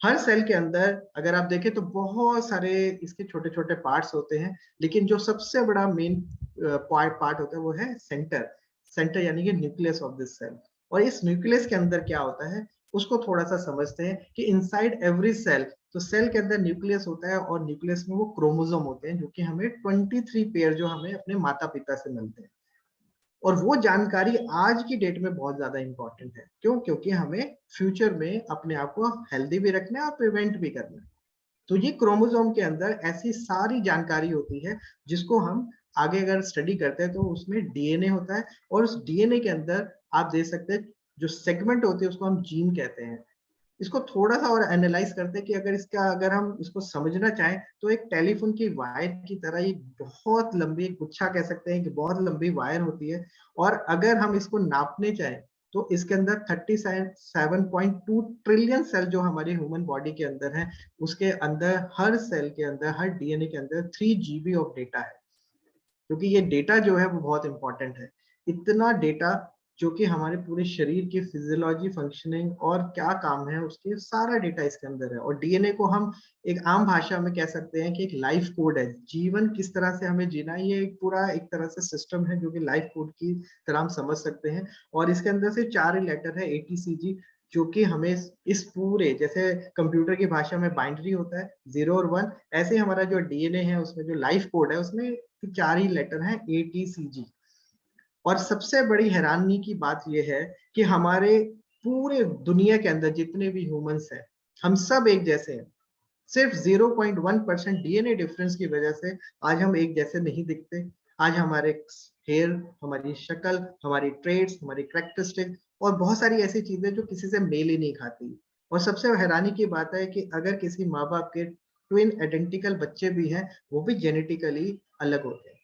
हर सेल के अंदर अगर आप देखें तो बहुत सारे इसके छोटे छोटे पार्ट्स होते हैं, लेकिन जो सबसे बड़ा मेन पार्ट होता है वो है सेंटर। सेंटर यानी कि न्यूक्लियस ऑफ दिस सेल। और इस न्यूक्लियस के अंदर क्या होता है उसको थोड़ा सा समझते हैं कि इनसाइड एवरी सेल, तो सेल के अंदर न्यूक्लियस होता है, और न्यूक्लियस में वो क्रोमोसोम होते हैं जो कि हमें 23 पेयर जो हमें अपने माता पिता से मिलते हैं। और वो जानकारी आज की डेट में बहुत ज्यादा इंपॉर्टेंट है। क्यों? क्योंकि हमें फ्यूचर में अपने आप को हेल्दी भी रखना है और प्रिवेंट भी करना है। तो ये क्रोमोसोम के अंदर ऐसी सारी जानकारी होती है जिसको हम आगे अगर स्टडी करते हैं तो उसमें डीएनए होता है, और उस डीएनए के अंदर आप देख सकते हैं जो सेगमेंट होते हैं उसको हम जीन कहते हैं। इसको थोड़ा सा और एनालाइज करते हैं कि अगर हम इसको समझना चाहें तो एक टेलीफोन की वायर की तरह ये बहुत लंबी, एक गुच्छा कह सकते हैं कि बहुत लंबी वायर होती है। और अगर हम इसको नापने चाहें तो इसके अंदर 37.2 ट्रिलियन सेल जो हमारी ह्यूमन बॉडी के अंदर है, उसके अंदर हर सेल के अंदर, हर डीएनए के अंदर 3 जीबी ऑफ डेटा है। क्योंकि ये डेटा जो है वो बहुत इंपॉर्टेंट है। इतना डेटा जो कि हमारे पूरे शरीर की फिजियोलॉजी, फंक्शनिंग और क्या काम है उसके सारा डेटा इसके अंदर है। और डीएनए को हम एक आम भाषा में कह सकते हैं कि एक लाइफ कोड है। जीवन किस तरह से हमें जीना है, ये एक पूरा एक तरह से सिस्टम है जो कि लाइफ कोड की तरह हम समझ सकते हैं। और इसके अंदर से 4 लेटर है ATCG, जो कि हमें इस पूरे, जैसे कंप्यूटर की भाषा में बाइनरी होता है 0 और 1, ऐसे ही हमारा जो डीएनए है उसमें जो लाइफ कोड है उसमें 4 ही लेटर हैं ATCG। और सबसे बड़ी हैरानी की बात यह है कि हमारे पूरे दुनिया के अंदर जितने भी ह्यूमंस हैं, हम सब एक जैसे हैं। सिर्फ 0.1% डीएनए डिफरेंस की वजह से आज हम एक जैसे नहीं दिखते। आज हमारे हेयर, हमारी शक्ल, हमारी ट्रेड्स, हमारी कैरेक्टरिस्टिक और बहुत सारी ऐसी चीजें जो किसी से मेल ही नहीं खाती। और सबसे हैरानी की बात है कि अगर किसी माँ बाप के ट्विन आइडेंटिकल बच्चे भी हैं, वो भी जेनेटिकली अलग होते हैं।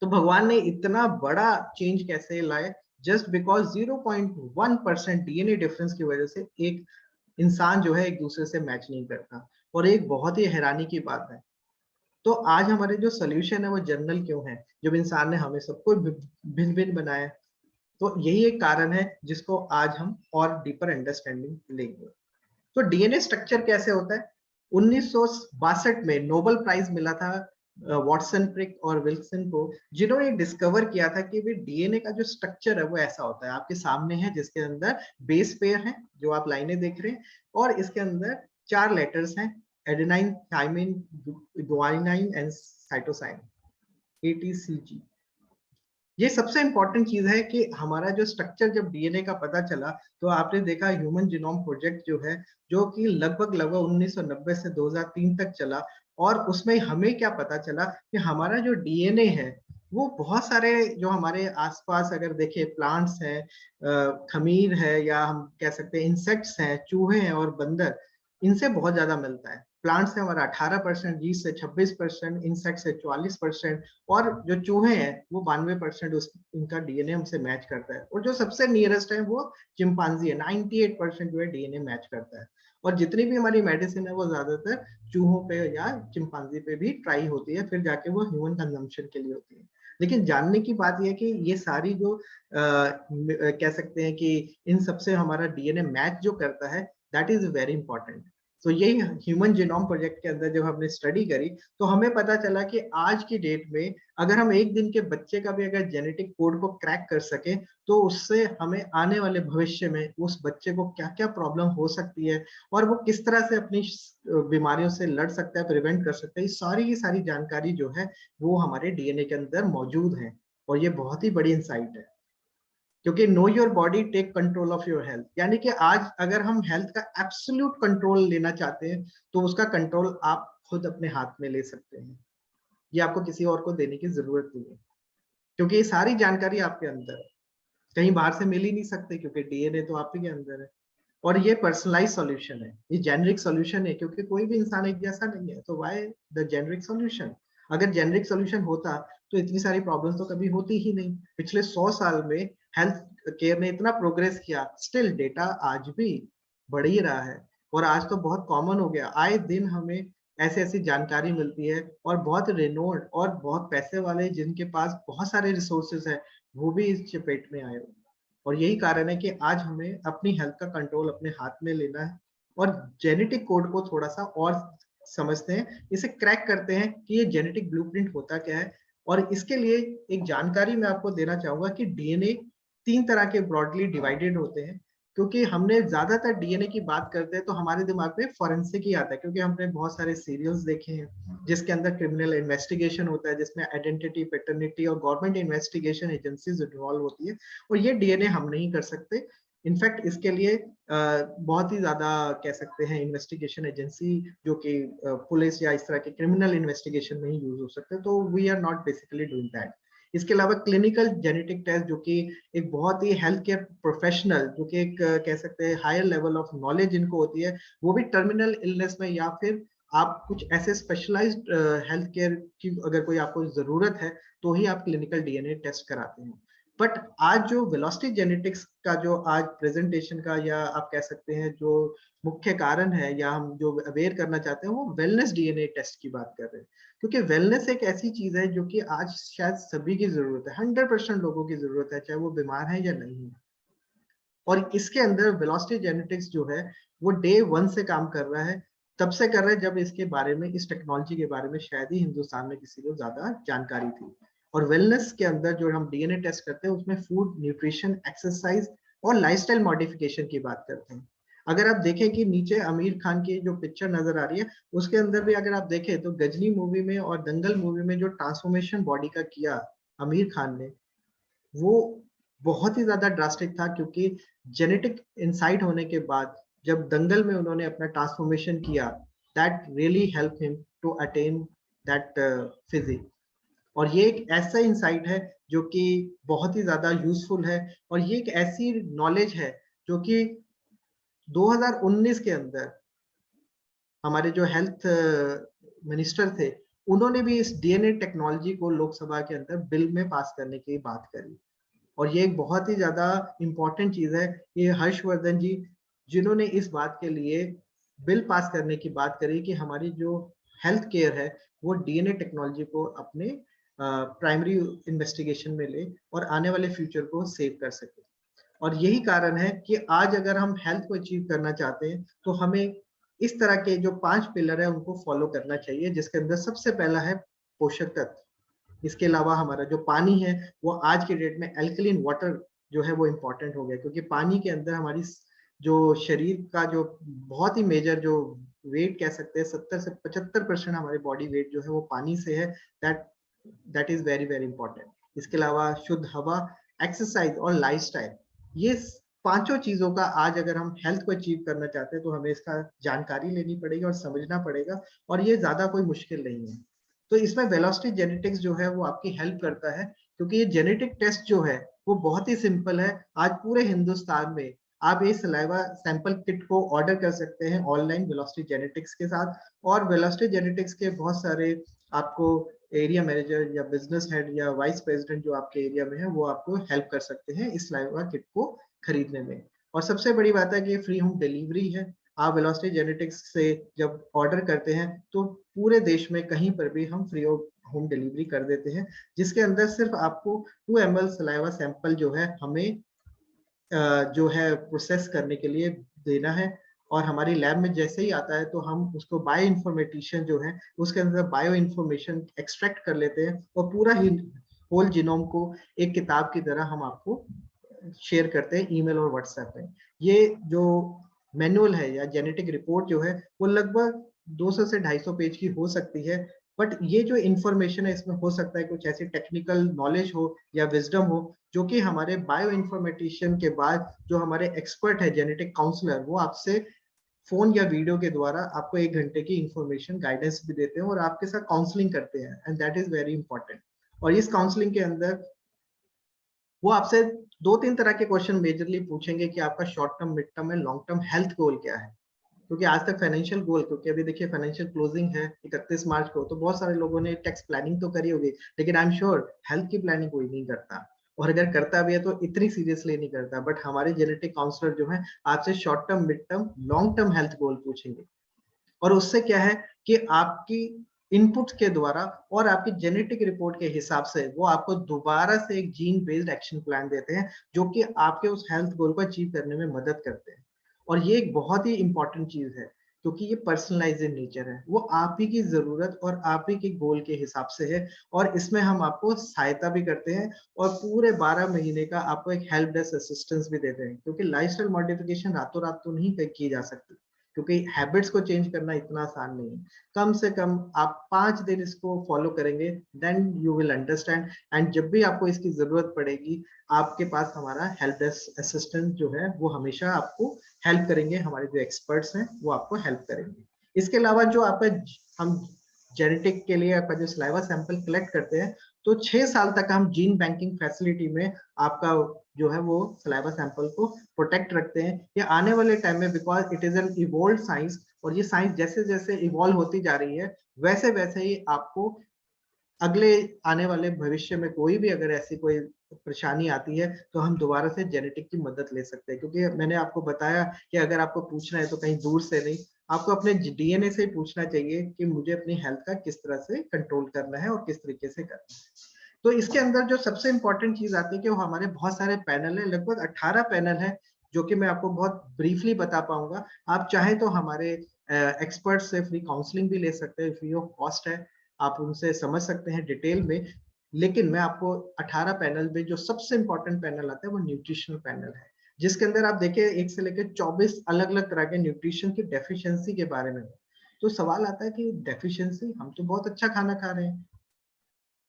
तो भगवान ने इतना बड़ा चेंज कैसे लाए? जस्ट बिकॉज 0.1% डीएनए डिफरेंस की वजह से एक इंसान जो है एक दूसरे से मैच नहीं करता। और एक बहुत ही हैरानी की बात है, तो आज हमारे जो सोल्यूशन है वो जनरल क्यों है जब इंसान ने हमें सबको भिन्न भिन्न बनाया? तो यही एक कारण है जिसको आज हम और डीपर अंडरस्टैंडिंग लेंगे। तो डीएनए स्ट्रक्चर कैसे होता है? 1962 में नोबेल प्राइज मिला था वॉटसन, क्रिक और विल्सन को, जिन्होंने डिस्कवर किया था कि डीएनए का जो स्ट्रक्चर है वो ऐसा होता है। आपके सामने है जिसके अंदर बेस पेयर है जो आप लाइनें देख रहे हैं, और इसके अंदर 4 लेटर्स हैं, adenine, thymine, guanine and cytosine, ATCG। ये सबसे इंपॉर्टेंट चीज है कि हमारा जो स्ट्रक्चर जब डीएनए का पता चला, तो आपने देखा ह्यूमन जीनोम प्रोजेक्ट जो है, जो कि लगभग लगभग 1990 से 2003 तक चला, और उसमें हमें क्या पता चला कि हमारा जो डीएनए है वो बहुत सारे जो हमारे आसपास अगर देखें प्लांट्स हैं, खमीर है, या हम कह सकते हैं इंसेक्ट्स हैं, चूहे हैं और बंदर, इनसे बहुत ज्यादा मिलता है। प्लांट्स से हमारा 18%, जीव से 26%, इंसेक्ट से 44%, और जो चूहे हैं वो 92% उस इनका डीएनए हमसे मैच करता है। और जो सबसे नियरेस्ट है वो चिंपांजी है, 98% जो है डीएनए मैच करता है। और जितनी भी हमारी मेडिसिन है वो ज्यादातर चूहों पे या चिंपांजी पे भी ट्राई होती है, फिर जाके वो ह्यूमन कंजम्पशन के लिए होती है। लेकिन जानने की बात यह है कि ये सारी जो कह सकते हैं कि इन सबसे हमारा डीएनए मैच जो करता है, दैट इज वेरी इंपॉर्टेंट। तो यही ह्यूमन जीनोम प्रोजेक्ट के अंदर जब हमने स्टडी करी, तो हमें पता चला कि आज की डेट में अगर हम एक दिन के बच्चे का भी अगर जेनेटिक कोड को क्रैक कर सके, तो उससे हमें आने वाले भविष्य में उस बच्चे को क्या क्या प्रॉब्लम हो सकती है, और वो किस तरह से अपनी बीमारियों से लड़ सकता है, प्रिवेंट कर सकता है, ये सारी की सारी जानकारी जो है वो हमारे डीएनए के अंदर मौजूद है। और ये बहुत ही बड़ी इंसाइट है, क्योंकि know your body take control of your health, यानी कि आज अगर हम हेल्थ का एब्सोल्यूट कंट्रोल लेना चाहते हैं, तो उसका कंट्रोल आप खुद अपने हाथ में ले सकते हैं। ये आपको किसी और को देने की जरूरत नहीं है, क्योंकि ये सारी जानकारी आपके अंदर है, कहीं बाहर से मिल ही नहीं सकते, क्योंकि डीएनए तो आप ही के अंदर है। और ये पर्सनलाइज सॉल्यूशन है, ये जेनरिक सॉल्यूशन है, क्योंकि कोई भी इंसान एक जैसा नहीं है, तो व्हाई द जेनरिक सॉल्यूशन? अगर जेनरिक सॉल्यूशन होता तो इतनी सारी प्रॉब्लम्स तो कभी होती ही नहीं। पिछले 100 साल में हेल्थ केयर ने इतना प्रोग्रेस किया, स्टिल डेटा आज भी बढ़ ही रहा है। और आज तो बहुत कॉमन हो गया, आए दिन हमें ऐसी ऐसी जानकारी मिलती है, और बहुत रिनोल्ड और बहुत पैसे वाले जिनके पास बहुत सारे रिसोर्सेज है, वो भी इस चपेट में आए हुए हैं। और यही कारण है कि आज हमें अपनी हेल्थ का कंट्रोल अपने हाथ में लेना है, और जेनेटिक कोड को थोड़ा सा और समझते हैं, इसे क्रैक करते हैं कि ये जेनेटिक ब्लूप्रिंट होता क्या है। और इसके लिए एक जानकारी मैं आपको देना चाहूंगा कि डीएनए 3 तरह के ब्रॉडली डिवाइडेड होते हैं। क्योंकि हमने ज्यादातर डीएनए की बात करते हैं तो हमारे दिमाग में फॉरेंसिक ही आता है, क्योंकि हमने बहुत सारे सीरियल्स देखे हैं जिसके अंदर क्रिमिनल इन्वेस्टिगेशन होता है, जिसमें आइडेंटिटी, पैटर्निटी और गवर्नमेंट इन्वेस्टिगेशन एजेंसीज इन्वॉल्व होती है। और ये डीएनए हम नहीं कर सकते। इनफैक्ट इसके लिए बहुत ही ज्यादा कह सकते हैं इन्वेस्टिगेशन एजेंसी, जो कि पुलिस या इस तरह के क्रिमिनल इन्वेस्टिगेशन में ही यूज हो सकते हैं, तो we are not basically doing that. इसके अलावा क्लिनिकल जेनेटिक टेस्ट, जो कि एक बहुत ही हेल्थ केयर प्रोफेशनल, जो कि एक कह सकते हैं हायर लेवल ऑफ नॉलेज इनको होती है, वो भी टर्मिनल इलनेस में या फिर आप कुछ ऐसे स्पेशलाइज्ड हेल्थ केयर की अगर कोई आपको जरूरत है, तो ही आप क्लिनिकल डीएनए टेस्ट कराते हैं। बट आज जो वेलोसिटी जेनेटिक्स का जो आज प्रेजेंटेशन का, या आप कह सकते हैं जो मुख्य कारण है, या हम जो अवेयर करना चाहते हैं, वो वेलनेस डीएनए टेस्ट की बात कर रहे हैं। क्योंकि वेलनेस एक ऐसी चीज है जो कि आज शायद सभी की जरूरत है, 100% लोगों की जरूरत है, चाहे वो बीमार है या नहीं है। और इसके अंदर वेलोसिटी जेनेटिक्स जो है वो डे 1 से काम कर रहा है। तब से कर रहा है जब इसके बारे में, इस टेक्नोलॉजी के बारे में शायद ही हिंदुस्तान में किसी को ज्यादा जानकारी थी। और वेलनेस के अंदर जो हम डीएनए टेस्ट करते हैं, उसमें फूड, न्यूट्रिशन, एक्सरसाइज और लाइफस्टाइल मॉडिफिकेशन की बात करते हैं। अगर आप देखें कि नीचे आमिर खान की जो पिक्चर नजर आ रही है, उसके अंदर भी अगर आप देखें तो गजनी मूवी में और दंगल मूवी में जो ट्रांसफॉर्मेशन बॉडी का किया आमिर खान ने, वो बहुत ही ज्यादा ड्रास्टिक था। क्योंकि जेनेटिक इंसाइट होने के बाद जब दंगल में उन्होंने अपना ट्रांसफॉर्मेशन किया, that really help him to attain that physique. और ये एक ऐसा इंसाइट है जो कि बहुत ही ज्यादा यूजफुल है। और ये एक ऐसी नॉलेज है जो कि 2019 के अंदर हमारे जो हेल्थ मिनिस्टर थे, उन्होंने भी इस डीएनए टेक्नोलॉजी को लोकसभा के अंदर बिल में पास करने की बात करी। और ये एक बहुत ही ज्यादा इंपॉर्टेंट चीज है। ये हर्षवर्धन जी, जिन्होंने इस बात के लिए बिल पास करने की बात करी कि हमारी जो हेल्थ केयर है वो डीएनए टेक्नोलॉजी को अपने प्राइमरी इन्वेस्टिगेशन में ले और आने वाले फ्यूचर को सेव कर सके। और यही कारण है कि आज अगर हम हेल्थ को अचीव करना चाहते हैं, तो हमें इस तरह के जो 5 पिलर है उनको फॉलो करना चाहिए, जिसके अंदर सबसे पहला है पोषक तत्व। इसके अलावा हमारा जो पानी है, वो आज के डेट में अल्कलीन वाटर जो है वो इम्पोर्टेंट हो गया, क्योंकि पानी के अंदर हमारी जो शरीर का जो बहुत ही मेजर जो वेट कह सकते हैं, 70 से 75% हमारे बॉडी वेट जो है वो पानी से है। That that is very very important. इसके अलावा शुद्ध हवा, एक्सरसाइज और लाइफस्टाइल, ये पांचों चीजों का आज अगर हम हेल्थ को अचीव करना चाहते हैं तो हमें इसका जानकारी लेनी पड़ेगी और समझना पड़ेगा, और ये ज्यादा कोई मुश्किल नहीं है। तो इसमें वेलोसिटी जेनेटिक्स जो है वो आपकी हेल्प करता है, क्योंकि ये जेनेटिक टेस्ट जो है वो बहुत ही सिंपल है। आज पूरे हिंदुस्तान में आप ये सलाइवा सैंपल किट को ऑर्डर कर सकते हैं ऑनलाइन वेलोसिटी जेनेटिक्स के साथ, और वेलोसिटी जेनेटिक्स के बहुत सारे आपको एरिया मैनेजर या बिजनेस हेड या वाइस प्रेसिडेंट जो आपके एरिया में है वो आपको हेल्प कर सकते हैं इस सलाइवा किट को खरीदने में। और सबसे बड़ी बात है कि ये फ्री होम डिलीवरी है। आप वेलोसिटी जेनेटिक्स से जब ऑर्डर करते हैं तो पूरे देश में कहीं पर भी हम फ्री होम डिलीवरी कर देते हैं, जिसके अंदर सिर्फ आपको 2 ml सलाइवा सैंपल जो है हमें जो है प्रोसेस करने के लिए देना है, और हमारी लैब में जैसे ही आता है तो हम उसको बायो इन्फॉर्मेटिशियन जो है उसके अंदर बायो इन्फॉर्मेशन एक्सट्रैक्ट कर लेते हैं, और पूरा ही होल जीनोम को एक किताब की तरह हम आपको शेयर करते हैं ईमेल और व्हाट्सएप पे। ये जो मैनुअल है या जेनेटिक रिपोर्ट जो है वो लगभग 200 से 250 पेज की हो सकती है, बट ये जो इंफॉर्मेशन है इसमें हो सकता है कुछ ऐसी टेक्निकल नॉलेज हो या विजडम हो जो कि हमारे बायो इन्फॉर्मेटिशियन के बाद जो हमारे एक्सपर्ट है जेनेटिक काउंसलर वो आपसे फोन या वीडियो के द्वारा आपको 1 घंटे की इंफॉर्मेशन गाइडेंस भी देते हैं और आपके साथ काउंसलिंग करते हैं, and that is very important. और इस काउंसलिंग के अंदर वो आपसे 2-3 तरह के क्वेश्चन मेजरली पूछेंगे कि आपका short term, mid term and long term health goal क्या है। क्योंकि आज तक फाइनेंशियल गोल, क्योंकि अभी देखिए फाइनेंशियल क्लोजिंग है 31 मार्च को, तो बहुत सारे लोगों ने टैक्स प्लानिंग तो करी होगी, लेकिन आई एम श्योर हेल्थ की प्लानिंग कोई नहीं करता, और अगर करता भी है तो इतनी सीरियसली नहीं करता। बट हमारे जेनेटिक काउंसलर जो है आपसे short term, mid term, long term health goal पूछेंगे, और उससे क्या है कि आपकी इनपुट के द्वारा और आपकी जेनेटिक रिपोर्ट के हिसाब से वो आपको दोबारा से एक जीन बेस्ड एक्शन प्लान देते हैं जो कि आपके उस हेल्थ गोल को अचीव करने में मदद करते हैं। और ये एक बहुत ही इंपॉर्टेंट चीज है क्योंकि ये पर्सनलाइज्ड इन नेचर है, वो आप ही की जरूरत और आप ही के गोल के हिसाब से है, और इसमें हम आपको सहायता भी करते हैं और पूरे 12 महीने का आपको एक हेल्प डेस्क असिस्टेंस भी देते हैं, क्योंकि लाइफस्टाइल मॉडिफिकेशन रातों रात तो नहीं की जा सकती, क्योंकि हैबिट्स को चेंज करना इतना आसान नहीं है। कम से कम आप 5 दिन इसको फॉलो करेंगे, then you will understand, and जब भी आपको इसकी जरूरत पड़ेगी आपके पास हमारा हेल्प डेस्क असिस्टेंट जो है वो हमेशा आपको हेल्प करेंगे, हमारे जो एक्सपर्ट्स हैं वो आपको हेल्प करेंगे। इसके अलावा जो आपका हम जेनेटिक के लिए आपका जो सलाइवा सैंपल कलेक्ट करते हैं तो 6 साल तक हम जीन बैंकिंग फैसिलिटी में आपका जो है वो सलाइवा सैंपल को प्रोटेक्ट रखते हैं। ये आने वाले टाइम में, because it is an evolve science, और ये साइंस जैसे जैसे इवॉल्व होती जा रही है वैसे वैसे ही आपको अगले आने वाले भविष्य में कोई भी अगर ऐसी कोई परेशानी आती है तो हम दोबारा से जेनेटिक की मदद ले सकते हैं, क्योंकि मैंने आपको बताया कि अगर आपको पूछना है तो कहीं दूर से नहीं, आपको अपने डीएनए से ही पूछना चाहिए कि मुझे अपनी हेल्थ का किस तरह से कंट्रोल करना है और किस तरीके से करना है। तो इसके अंदर जो सबसे इंपॉर्टेंट चीज आती है कि वो हमारे बहुत सारे पैनल है, लगभग 18 पैनल है जो कि मैं आपको बहुत ब्रीफली बता पाऊंगा। आप चाहें तो हमारे एक्सपर्ट से फ्री काउंसलिंग भी ले सकते हैं, फ्री ऑफ कॉस्ट है, आप उनसे समझ सकते हैं डिटेल में। लेकिन मैं आपको 18 पैनल में जो सबसे इंपॉर्टेंट पैनल आता है वो न्यूट्रिशनल पैनल है, जिसके अंदर आप देखिए 1 से लेकर 24 अलग अलग तरह के न्यूट्रिशन की डेफिशिएंसी के बारे में। तो सवाल आता है कि डेफिशिएंसी, हम तो बहुत अच्छा खाना खा रहे हैं,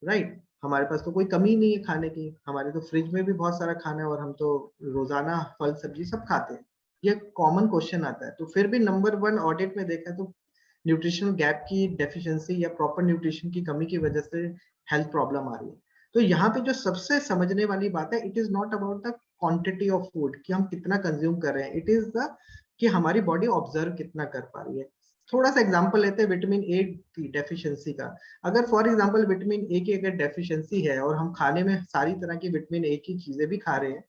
राइट, हमारे पास तो कोई कमी नहीं है खाने की, हमारे तो फ्रिज में भी बहुत सारा खाना है और हम तो रोजाना फल सब्जी सब खाते हैं। ये कॉमन क्वेश्चन आता है। तो फिर भी नंबर 1 ऑडिट में देखा तो न्यूट्रिशनल गैप की डेफिशिएंसी या प्रॉपर न्यूट्रिशन की कमी की वजह से हेल्थ प्रॉब्लम आ रही है। तो यहाँ पे जो सबसे समझने वाली बात है, it is not about the quantity of food कि हम कितना कंज्यूम कर रहे हैं, इट इज द कि हमारी बॉडी ऑब्जर्व कितना कर पा रही है। थोड़ा सा एग्जांपल लेते हैं विटामिन ए की डेफिशिएंसी का। अगर फॉर एग्जांपल विटामिन ए की अगर डेफिशिएंसी है और हम खाने में सारी तरह की विटामिन ए की चीजें भी खा रहे हैं,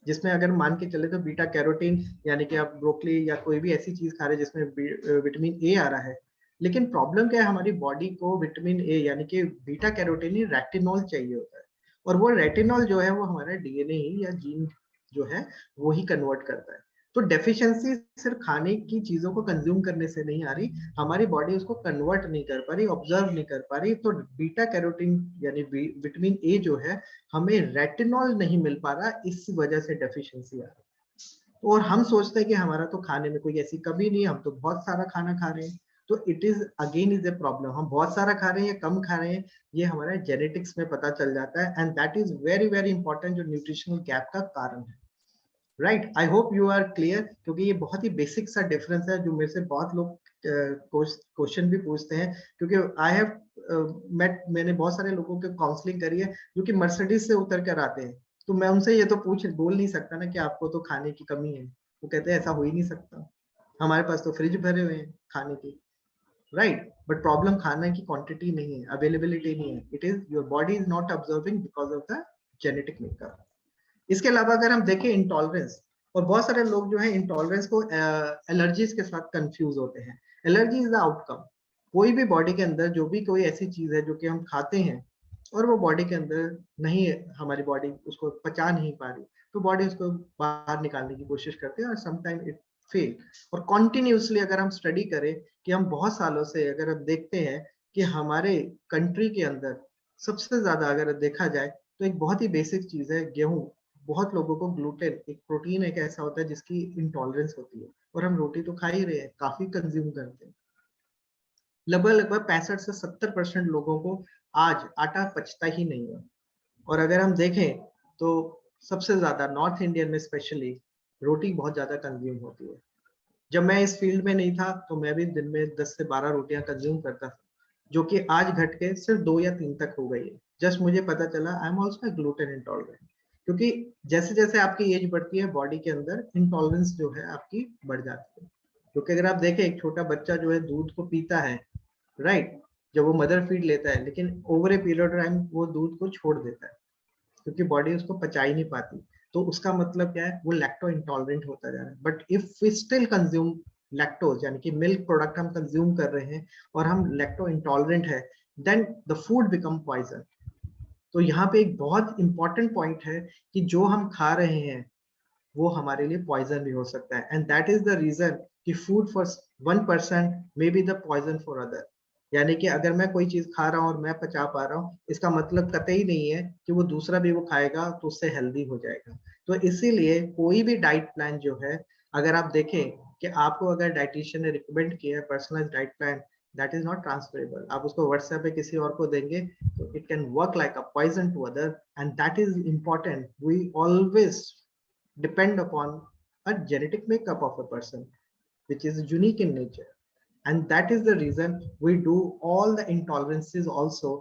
जिसमें अगर मान के चले तो बीटा कैरोटीन, यानी कि आप ब्रोकली या कोई भी ऐसी चीज खा रहे हैं जिसमें विटामिन ए आ रहा है, लेकिन प्रॉब्लम क्या है, हमारी बॉडी को विटामिन ए यानी कि बीटा कैरोटीन ही रेटिनॉल चाहिए होता है, और वो रेटिनॉल जो है वो हमारा डीएनए ही या जीन जो है वो ही कन्वर्ट करता है। तो डेफिशिएंसी सिर्फ खाने की चीजों को कंज्यूम करने से नहीं आ रही, हमारी बॉडी उसको कन्वर्ट नहीं कर पा रही, ऑब्जर्व नहीं कर पा रही। तो बीटा कैरोटीन यानी विटामिन ए जो है हमें रेटिनॉल नहीं मिल पा रहा, इस वजह से डेफिशिएंसी आ रही है। और हम सोचते हैं कि हमारा तो खाने में कोई ऐसी कमी नहीं है, हम तो बहुत सारा खाना खा रहे हैं। तो it is again is a problem. हम बहुत सारा खा रहे हैं या कम खा रहे हैं, ये हमारे जेनेटिक्स में पता चल जाता है, and that is very very important, जो न्यूट्रिशनल गैप का कारण है। Right, I hope you are clear, क्योंकि ये बहुत ही बेसिक सा डिफरेंस है जो मेरे से बहुत लोग क्वेश्चन भी पूछते हैं, क्योंकि आई हैव मैंने बहुत सारे लोगों की काउंसलिंग करी है जो कि मर्सिडीज से उतर कर आते हैं, तो मैं उनसे ये तो बोल नहीं सकता ना कि आपको तो खाने की कमी है। वो कहते हैं ऐसा हो ही नहीं सकता, हमारे पास तो फ्रिज भरे हुए हैं खाने की। राइट, बट प्रॉब्लम खाने की क्वांटिटी नहीं है, अवेलेबिलिटी नहीं है, it is your body is not observing because of the genetic makeup. इसके अलावा अगर हम देखें इंटॉलरेंस, और बहुत सारे लोग जो है इंटॉलरेंस को एलर्जीज के साथ कंफ्यूज होते हैं। एलर्जी इज द आउटकम, कोई भी बॉडी के अंदर जो भी कोई ऐसी चीज है जो कि हम खाते हैं और वो बॉडी के अंदर नहीं है, हमारी बॉडी उसको पचा नहीं पा रही, तो बॉडी उसको बाहर निकालने की कोशिश करते हैं और समटाइम इट फेल। और कॉन्टिन्यूसली अगर हम स्टडी करें कि हम बहुत सालों से अगर हम देखते हैं कि हमारे कंट्री के अंदर सबसे ज्यादा अगर देखा जाए तो एक बहुत ही बेसिक चीज है गेहूं। बहुत लोगों को ग्लूटेन, एक प्रोटीन एक ऐसा होता है जिसकी इंटॉलरेंस होती है, और हम रोटी तो खा ही रहे हैं, काफी कंज्यूम करते हैं। लगभग लगभग 65 से 70% लोगों को आज आटा पचता ही नहीं है। और अगर हम देखें तो सबसे ज्यादा नॉर्थ इंडियन में स्पेशली रोटी बहुत ज्यादा कंज्यूम होती है। जब मैं इस फील्ड में नहीं था तो मैं भी दिन में 10 से 12 रोटियां कंज्यूम करता था, जो कि आज घट के सिर्फ 2 या 3 तक हो गई है। जस्ट मुझे पता चला I am also gluten intolerant, क्योंकि जैसे जैसे आपकी एज बढ़ती है बॉडी के अंदर इंटॉलरेंस जो है आपकी बढ़ जाती है। क्योंकि अगर आप देखें एक छोटा बच्चा जो है दूध को पीता है, राइट, जब वो मदर फीड लेता है, लेकिन ओवर ए पीरियड टाइम वो दूध को छोड़ देता है क्योंकि बॉडी उसको पचा ही नहीं पाती। तो उसका मतलब क्या है, वो लैक्टो इंटॉलरेंट होता जा रहा है। But if we still consume lactose, यानी कि मिल्क प्रोडक्ट हम कंज्यूम कर रहे हैं और हम लैक्टो इंटॉलरेंट है, then the food become poison. तो यहाँ पे एक बहुत इंपॉर्टेंट पॉइंट है कि जो हम खा रहे हैं वो हमारे लिए पॉइजन भी हो सकता है, and that is the reason कि food for 1% may be the poison for other. यानी कि अगर मैं कोई चीज खा रहा हूँ और मैं पचा पा रहा हूँ, इसका मतलब कतई नहीं है कि वो दूसरा भी वो खाएगा तो उससे हेल्दी हो जाएगा। तो इसीलिए कोई भी डाइट प्लान जो है, अगर आप देखें कि आपको अगर डाइटिशियन ने रिकमेंड किया है personalised diet plan, that is not transferable. आप उसको व्हाट्सएप पे किसी और को देंगे तो it can work like a poison to other, and that is important. We always depend upon a genetic makeup of a person which is unique in nature, and that is the reason we do all the intolerances also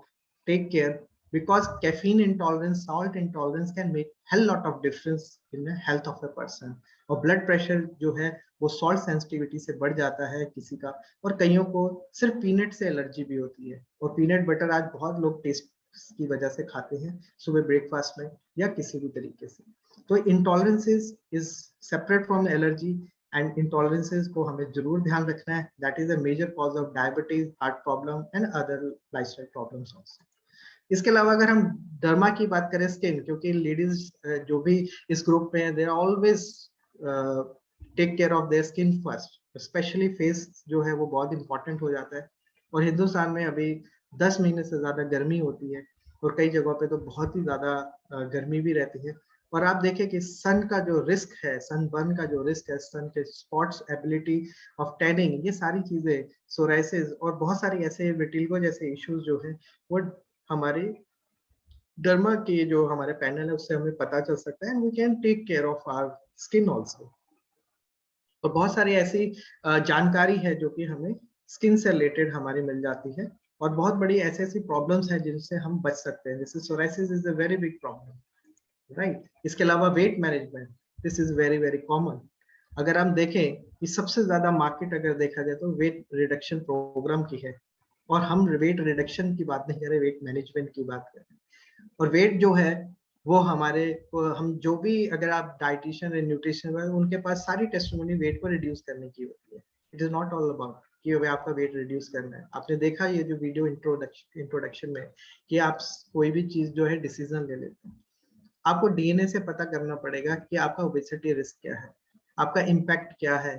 take care, because caffeine intolerance, salt intolerance can make hell lot of difference in the health of a person। और blood pressure जो है वो salt sensitivity से बढ़ जाता है किसी का, और कईयों को सिर्फ पीनट से एलर्जी भी होती है। और पीनट बटर आज बहुत लोग टेस्ट की वजह से खाते हैं सुबह ब्रेकफास्ट में या किसी भी तरीके से। तो intolerances is separate from allergy, and intolerances को हमें जरूर ध्यान रखना है। That is a major cause of diabetes, heart problem and other lifestyle problems also. इसके अलावा अगर हम डर्मा की बात करें, स्किन, क्योंकि लेडीज जो भी इस ग्रुप में they always take care of their skin first, specially face जो है वो बहुत इंपॉर्टेंट हो जाता है। और हिंदुस्तान में अभी 10 महीने से ज्यादा गर्मी होती है, और कई जगहों पे तो बहुत ही ज्यादा गर्मी भी रहती है। और आप देखें कि सन का जो रिस्क है, सन बर्न का जो रिस्क है, सन के स्पॉट्स, एबिलिटी ऑफ टैनिंग, ये सारी चीजें, सोराइसिस और बहुत सारी ऐसे विटिलिगो जैसे इश्यूज जो है वो हमारे डर्मा के जो हमारे पैनल है उससे हमें पता चल सकता है, and we can take care of our skin also. और बहुत सारी ऐसी जानकारी है जो कि हमें स्किन से रिलेटेड हमारी मिल जाती है, और बहुत बड़ी ऐसी ऐसी प्रॉब्लम्स है जिनसे हम बच सकते हैं। जैसे psoriasis is a very big problem, right. इसके अलावा weight management, this is very very common. अगर हम देखें कि सबसे ज्यादा मार्केट अगर देखा जाए तो वेट रिडक्शन प्रोग्राम की है, और हम वेट रिडक्शन की बात नहीं कर रहे, वेट मैनेजमेंट की बात कर रहे हैं। और वेट जो है वो हमारे हम जो भी अगर आप डाइटिशियन या न्यूट्रिशन, उनके पास सारी टेस्टिमोनी वेट को रिड्यूस करने की होती है। It is not all about कि आपका वेट रिड्यूस करना है। आपने देखा ये जो वीडियो इंट्रोडक्शन में कि आप कोई भी चीज जो है डिसीजन ले लेते हैं, आपको डीएनए से पता करना पड़ेगा कि आपका ओबेसिटी रिस्क क्या है, आपका इम्पैक्ट क्या है,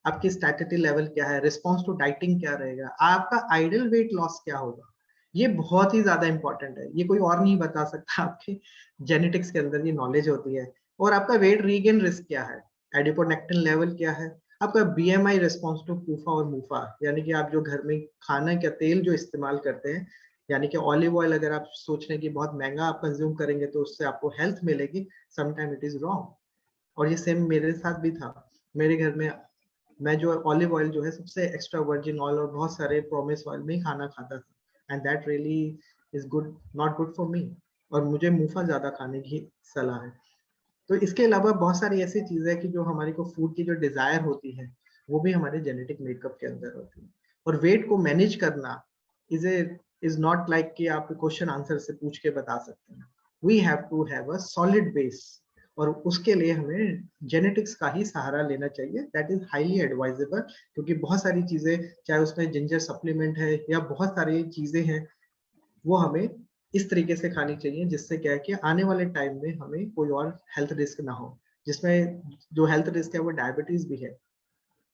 आपकी स्टैटिटी लेवल क्या है, रिस्पॉन्स टू डाइटिंग क्या रहेगा, आपका आइडियल वेट लॉस क्या होगा। ये बहुत ही ज्यादा इंपॉर्टेंट है, ये कोई और नहीं बता सकता, आपके जेनेटिक्स के अंदर ये नॉलेज होती है। और आपका वेट रीगेन रिस्क क्या है, एडिपोनेक्टिन लेवल क्या है, आपका BMI रिस्पॉन्स टू फूफा और मूफा, यानी कि आप जो घर में खाना का तेल जो इस्तेमाल करते हैं, यानी कि ऑलिव ऑयल अगर आप सोच रहे हैं कि बहुत महंगा आप कंज्यूम करेंगे तो उससे आपको हेल्थ मिलेगी, समटाइम इट इज रॉन्ग। और ये सेम मेरे साथ भी था। मेरे घर में मैं जो ऑलिव ऑयल जो है सबसे एक्स्ट्रा वर्जिन ऑयल और बहुत सारे प्रोमिस ऑयल में ही खाना खाता था, and that really is good, not good for me. और मुझे मुफा ज्यादा खाने की सलाह है। तो इसके अलावा बहुत सारी ऐसी चीजें हैं कि जो हमारी को फूड की जो डिजायर होती है वो भी हमारे जेनेटिक मेकअप के अंदर होती है। और वेट को मैनेज करना is a is not like कि आप क्वेश्चन आंसर से पूछ के बता सकते हैं। We have to have a solid base, और उसके लिए हमें जेनेटिक्स का ही सहारा लेना चाहिए। दैट इज हाईली एडवाइजेबल, क्योंकि बहुत सारी चीजें, चाहे उसमें जिंजर सप्लीमेंट है या बहुत सारी चीजें हैं, वो हमें इस तरीके से खानी चाहिए जिससे क्या है कि आने वाले टाइम में हमें कोई और हेल्थ रिस्क ना हो। जिसमें जो हेल्थ रिस्क है वो डायबिटीज भी है।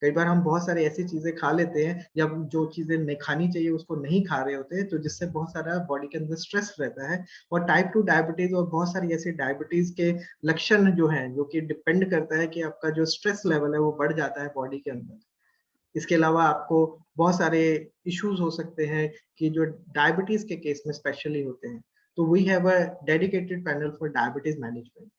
कई बार हम बहुत सारी ऐसी चीजें खा लेते हैं या जो चीजें नहीं खानी चाहिए उसको नहीं खा रहे होते हैं, तो जिससे बहुत सारा बॉडी के अंदर स्ट्रेस रहता है। और टाइप 2 डायबिटीज और बहुत सारी ऐसी डायबिटीज के लक्षण जो हैं, जो कि डिपेंड करता है कि आपका जो स्ट्रेस लेवल है वो बढ़ जाता है बॉडी के अंदर। इसके अलावा आपको बहुत सारे इश्यूज हो सकते हैं कि जो डायबिटीज के केस में स्पेशली होते हैं। तो we have a dedicated panel for diabetes management.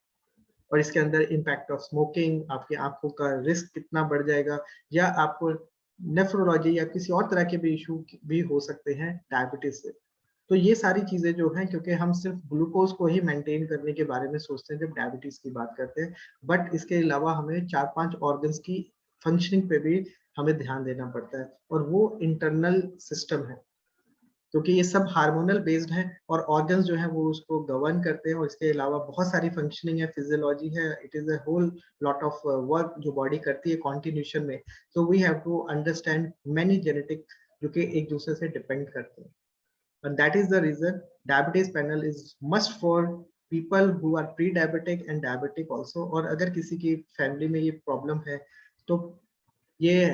और इसके अंदर इम्पैक्ट ऑफ स्मोकिंग, आपकी आंखों का रिस्क कितना बढ़ जाएगा, या आपको नेफ्रोलॉजी या किसी और तरह के भी इशू भी हो सकते हैं डायबिटीज से। तो ये सारी चीजें जो हैं, क्योंकि हम सिर्फ ग्लूकोज को ही मेंटेन करने के बारे में सोचते हैं जब डायबिटीज की बात करते हैं, बट इसके अलावा हमें 4-5 ऑर्गन्स की फंक्शनिंग पे भी हमें ध्यान देना पड़ता है, और वो इंटरनल सिस्टम है, क्योंकि ये सब हार्मोनल बेस्ड है और ऑर्गन्स जो है वो उसको गवर्न करते हैं। और इसके अलावा बहुत सारी फंक्शनिंग है, फिजियोलॉजी है, it is a whole lot of work जो बॉडी करती है कॉन्टिन्यूशन में। So we have to understand many genetic जो कि एक दूसरे से डिपेंड करते हैं। And that is the reason diabetes panel is must for people who are pre-diabetic and diabetic also। और अगर किसी की फैमिली में ये प्रॉब्लम है तो ये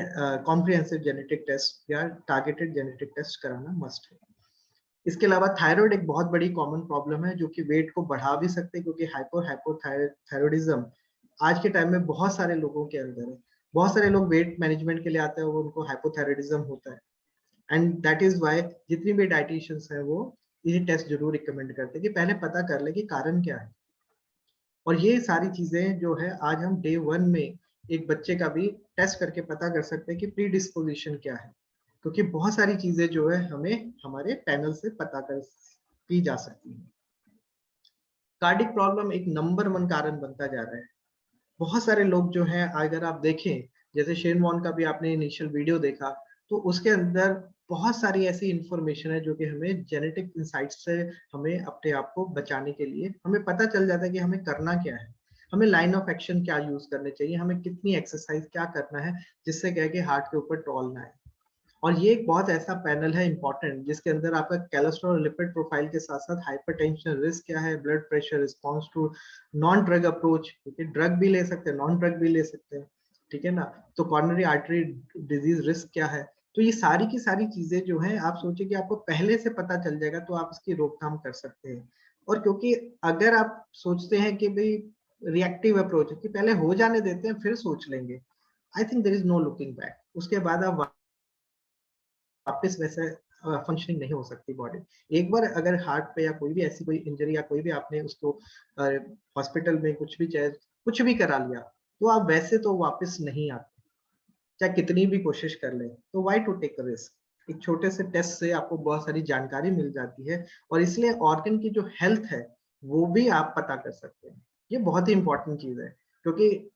कॉम्प्रिहेंसिव जेनेटिक टेस्ट या टारगेटेड जेनेटिक टेस्ट कराना मस्ट है। इसके अलावा थायराइड एक बहुत बड़ी कॉमन प्रॉब्लम है जो कि वेट को बढ़ा भी सकते हैं, क्योंकि हाइपोथायरॉयडिज्म आज के टाइम में बहुत सारे लोगों के अंदर है। बहुत सारे लोग वेट मैनेजमेंट के लिए आते हैं, वो उनको हाइपोथायरॉयडिज्म होता है, एंड दैट इज वाई जितनी भी डाइटिशियंस हैं वो ये टेस्ट जरूर रिकमेंड करते हैं कि पहले पता कर ले कि कारण क्या है। और ये सारी चीजें जो है आज हम डे 1 में एक बच्चे का भी टेस्ट करके पता कर सकते हैं कि प्री डिस्पोजिशन क्या है, क्योंकि बहुत सारी चीजें जो है हमें हमारे पैनल से पता कर की जा सकती है। कार्डिक प्रॉब्लम एक नंबर 1 कारण बनता जा रहा है। बहुत सारे लोग जो हैं, अगर आप देखें, जैसे शेन वॉर्न का भी आपने इनिशियल वीडियो देखा, तो उसके अंदर बहुत सारी ऐसी इंफॉर्मेशन है जो कि हमें जेनेटिक इंसाइट्स से हमें अपने आप को बचाने के लिए हमें पता चल जाता है कि हमें करना क्या है, हमें लाइन ऑफ एक्शन क्या यूज करने चाहिए, हमें कितनी एक्सरसाइज क्या करना है जिससे क्या है कि हार्ट के ऊपर टॉल ना आए। और ये एक बहुत ऐसा पैनल है इंपॉर्टेंट जिसके अंदर आपका कोलेस्ट्रॉल लिपिड प्रोफाइल के साथ साथ हाइपरटेंशन रिस्क क्या है, blood pressure response to non drug approach, क्योंकि ड्रग भी ले सकते हैं नॉन ड्रग भी ले सकते हैं, ठीक है ना। तो कॉर्नरी आर्टरी डिजीज रिस्क क्या है। तो ये सारी की सारी चीजें जो है, आप सोचिए कि आपको पहले से पता चल जाएगा तो आप इसकी रोकथाम कर सकते हैं। और क्योंकि अगर आप सोचते हैं कि भाई रिएक्टिव अप्रोच है कि पहले हो जाने देते हैं फिर सोच लेंगे, I think there is no looking back. उसके बाद आप वापस वैसे फंक्शनिंग नहीं हो सकती बॉडी। एक बार अगर हार्ट पे या कोई भी ऐसी कोई इंजरी या कोई भी आपने उसको हॉस्पिटल में कुछ भी चाहे कुछ भी करा लिया, तो आप वैसे तो वापस नहीं आते, चाहे कितनी भी कोशिश कर ले। तो व्हाई टू टेक रिस्क। एक छोटे से टेस्ट से आपको बहुत सारी जानकारी मिल जाती है, और इसलिए ऑर्गन की जो हेल्थ है वो भी आप पता कर सकते हैं। ये बहुत ही इंपॉर्टेंट चीज है, क्योंकि